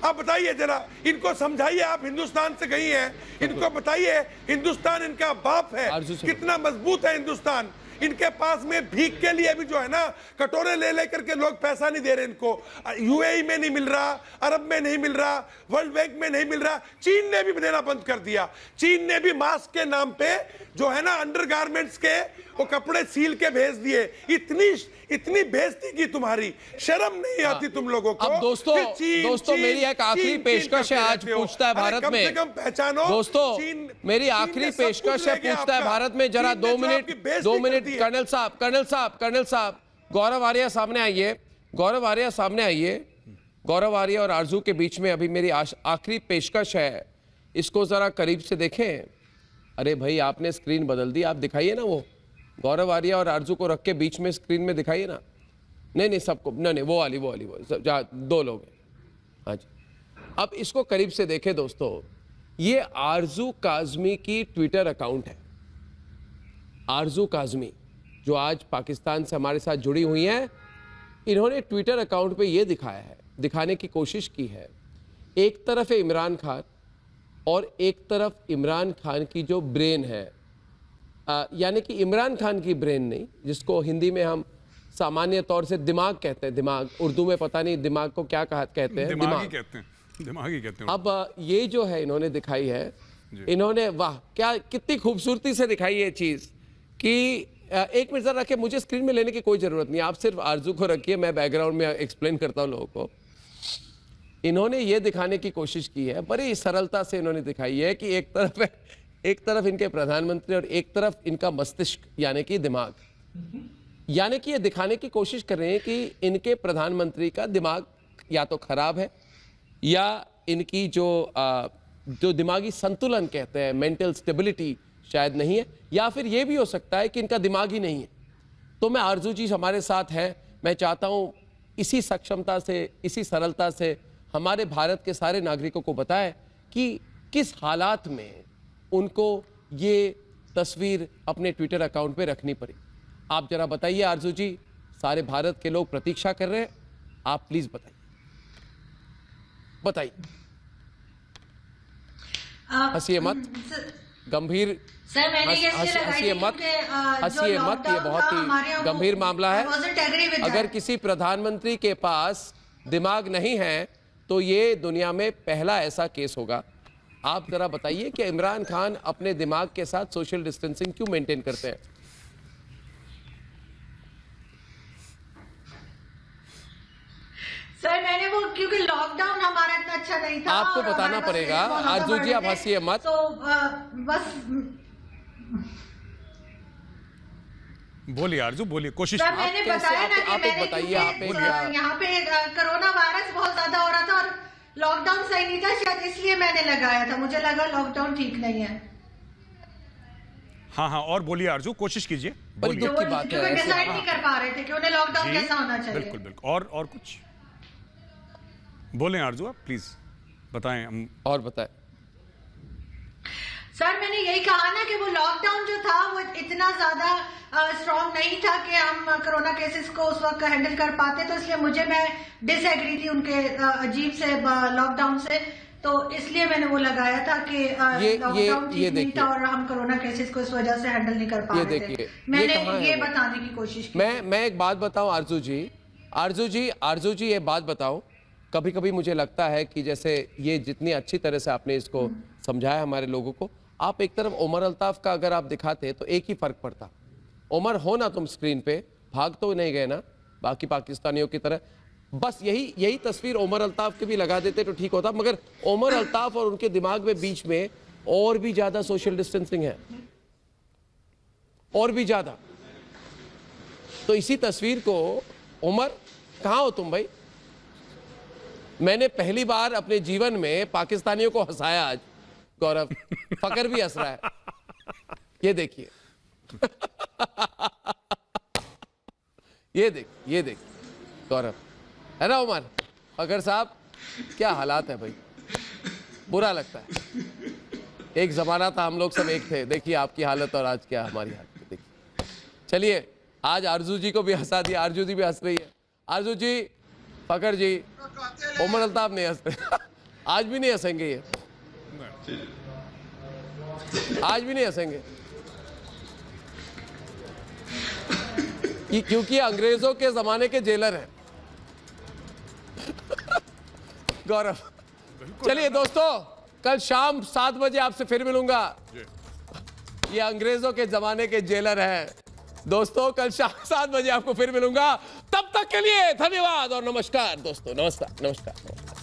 आप बताइए जरा, इनको समझाइए। आप हिंदुस्तान से गई हैं, इनको बताइए हिंदुस्तान इनका बाप है, कितना मजबूत है हिंदुस्तान। इनके पास में भीख के लिए भी जो है ना, कटोरे ले लेकर के लोग पैसा नहीं दे रहे इनको। यूएई में नहीं मिल रहा, अरब में नहीं मिल रहा, वर्ल्ड बैंक में नहीं मिल रहा, चीन ने भी देना बंद कर दिया। चीन ने भी मास्क के नाम पे जो है ना, अंडरगारमेंट्स के वो कपड़े सील के भेज दिए। इतनी बेइज्जती की तुम्हारी, शर्म नहीं आती तुम लोगों को। अब दोस्तों मेरी एक आखिरी पेशकश है, आज पूछता है भारत में, कम से कम पहचानो दोस्तों मेरी आखिरी पेशकश है, पूछता है भारत में, जरा 2 मिनट कर्नल साहब गौरव आर्या सामने आइए। गौरव आर्या और आरजू के बीच में अभी मेरी आखिरी पेशकश है, इसको जरा करीब से देखें। अरे भाई, आपने स्क्रीन बदल दी, आप दिखाइए ना, वो गौरव आर्या और आरजू को रख के बीच में स्क्रीन में दिखाइए ना। नहीं सबको नहीं, वो वाली जहाँ 2 लोग हैं। हाँ जी, अब इसको करीब से देखें दोस्तों। ये आरजू काज़मी की ट्विटर अकाउंट है। आरजू काज़मी जो आज पाकिस्तान से हमारे साथ जुड़ी हुई हैं, इन्होंने ट्विटर अकाउंट पे ये दिखाने की कोशिश की है, एक तरफ है इमरान खान और एक तरफ इमरान खान की जो ब्रेन है, यानी कि इमरान खान की ब्रेन नहीं, जिसको हिंदी में हम सामान्य तौर से दिमाग कहते हैं। दिमाग, उर्दू में पता नहीं दिमाग को क्या कहते हैं, दिमाग ही कहते हैं। अब ये जो है इन्होंने दिखाई है, इन्होंने वाह क्या कितनी खूबसूरती से दिखाई है चीज कि 1 मिनट जरा रखे, मुझे स्क्रीन में लेने की कोई जरूरत नहीं, आप सिर्फ आरजू को रखिए, मैं बैकग्राउंड में एक्सप्लेन करता हूं लोगों को। इन्होंने ये दिखाने की कोशिश की है, बड़ी सरलता से इन्होंने दिखाई है कि एक तरफ इनके प्रधानमंत्री और एक तरफ इनका मस्तिष्क यानी कि दिमाग, यानी कि ये दिखाने की कोशिश कर रहे हैं कि इनके प्रधानमंत्री का दिमाग या तो खराब है, या इनकी जो दिमागी संतुलन कहते हैं, मेंटल स्टेबिलिटी शायद नहीं है, या फिर ये भी हो सकता है कि इनका दिमाग ही नहीं है। तो मैं आरजू जी हमारे साथ हैं, मैं चाहता हूँ इसी सक्षमता से, इसी सरलता से हमारे भारत के सारे नागरिकों को बताएं कि किस हालात में उनको ये तस्वीर अपने ट्विटर अकाउंट पे रखनी पड़ी। आप जरा बताइए आरजू जी, सारे भारत के लोग प्रतीक्षा कर रहे हैं, आप प्लीज बताइए। हंसिए मत, गंभीर हंसिए मत, ये बहुत ही गंभीर मामला है। अगर किसी प्रधानमंत्री के पास दिमाग नहीं है तो ये दुनिया में पहला ऐसा केस होगा। आप जरा बताइए कि इमरान खान अपने दिमाग के साथ सोशल डिस्टेंसिंग क्यों मेंटेन करते हैं? सर मैंने वो, क्योंकि लॉकडाउन हमारा इतना अच्छा नहीं था, आपको बताना पड़ेगा। आरजू जी आप हंसिए मत, तो बस बोलिए आरजू, बोलिए, कोशिश। मैंने बताया ना कि मैंने यहाँ पे कोरोना वायरस बहुत ज्यादा हो रहा था और लॉकडाउन सही नहीं था, शायद इसलिए मैंने लगाया था, मुझे लगा लॉकडाउन ठीक नहीं है। हाँ और बोलिए आरजू, कोशिश कीजिए। बड़ी दुख की बात है, डिसाइड नहीं कर पा रहे थे कि उन्हें लॉकडाउन कैसा होना चाहिए। बिल्कुल। और कुछ बोलें आरजू, आप प्लीज बताएं। हम और बताएं सर। मैंने यही कहा ना कि वो लॉकडाउन जो था वो इतना ज्यादा स्ट्रॉन्ग नहीं था कि हम कोरोना केसेस को उस वक्त हैंडल कर पाते, तो इसलिए मैं डिसएग्री थी उनके अजीब से लॉकडाउन से, तो इसलिए मैंने वो लगाया था कि लॉकडाउन ठीक नहीं था और हम कोरोना केसेस को इस वजह से हैंडल नहीं कर पा रहे थे। मैंने ये बताने की कोशिश की। मैं एक बात बताऊं आरजू जी ये बात बताऊं, कभी कभी मुझे लगता है कि जैसे ये जितनी अच्छी तरह से आपने इसको समझाया हमारे लोगों को, आप एक तरफ उमर अल्ताफ का अगर आप दिखाते तो एक ही फर्क पड़ता। उमर हो ना तुम स्क्रीन पे, भाग तो नहीं गए ना बाकी पाकिस्तानियों की तरह, बस यही तस्वीर उमर अल्ताफ के भी लगा देते तो ठीक होता। मगर उमर अल्ताफ और उनके दिमाग में बीच में और भी ज्यादा सोशल डिस्टेंसिंग है, और भी ज्यादा। तो इसी तस्वीर को, उमर कहाँ हो तुम भाई? मैंने पहली बार अपने जीवन में पाकिस्तानियों को हंसाया आज। गौरव फकर भी हंस रहा है, ये देखिए ये देखिए गौरव, है ना उमर? फकर साहब क्या हालात है भाई, बुरा लगता है। एक जमाना था हम लोग सब एक थे। देखिए आपकी हालत और आज क्या हमारी हालत, देखिए। चलिए आज आरजू जी को भी हंसा दिया, आरजू जी भी हंस रही है। आरजू जी, फकर जी, उमर अल्ताफ नहीं हंस रहे आज भी नहीं हंसेंगे ये, आज भी नहीं हंसेंगे क्योंकि अंग्रेजों के जमाने के जेलर हैं गौरव। चलिए दोस्तों, कल शाम 7 बजे आपसे फिर मिलूंगा। ये अंग्रेजों के जमाने के जेलर हैं दोस्तों। कल शाम 7 बजे आपको फिर मिलूंगा। तब तक के लिए धन्यवाद और नमस्कार दोस्तों। नमस्कार।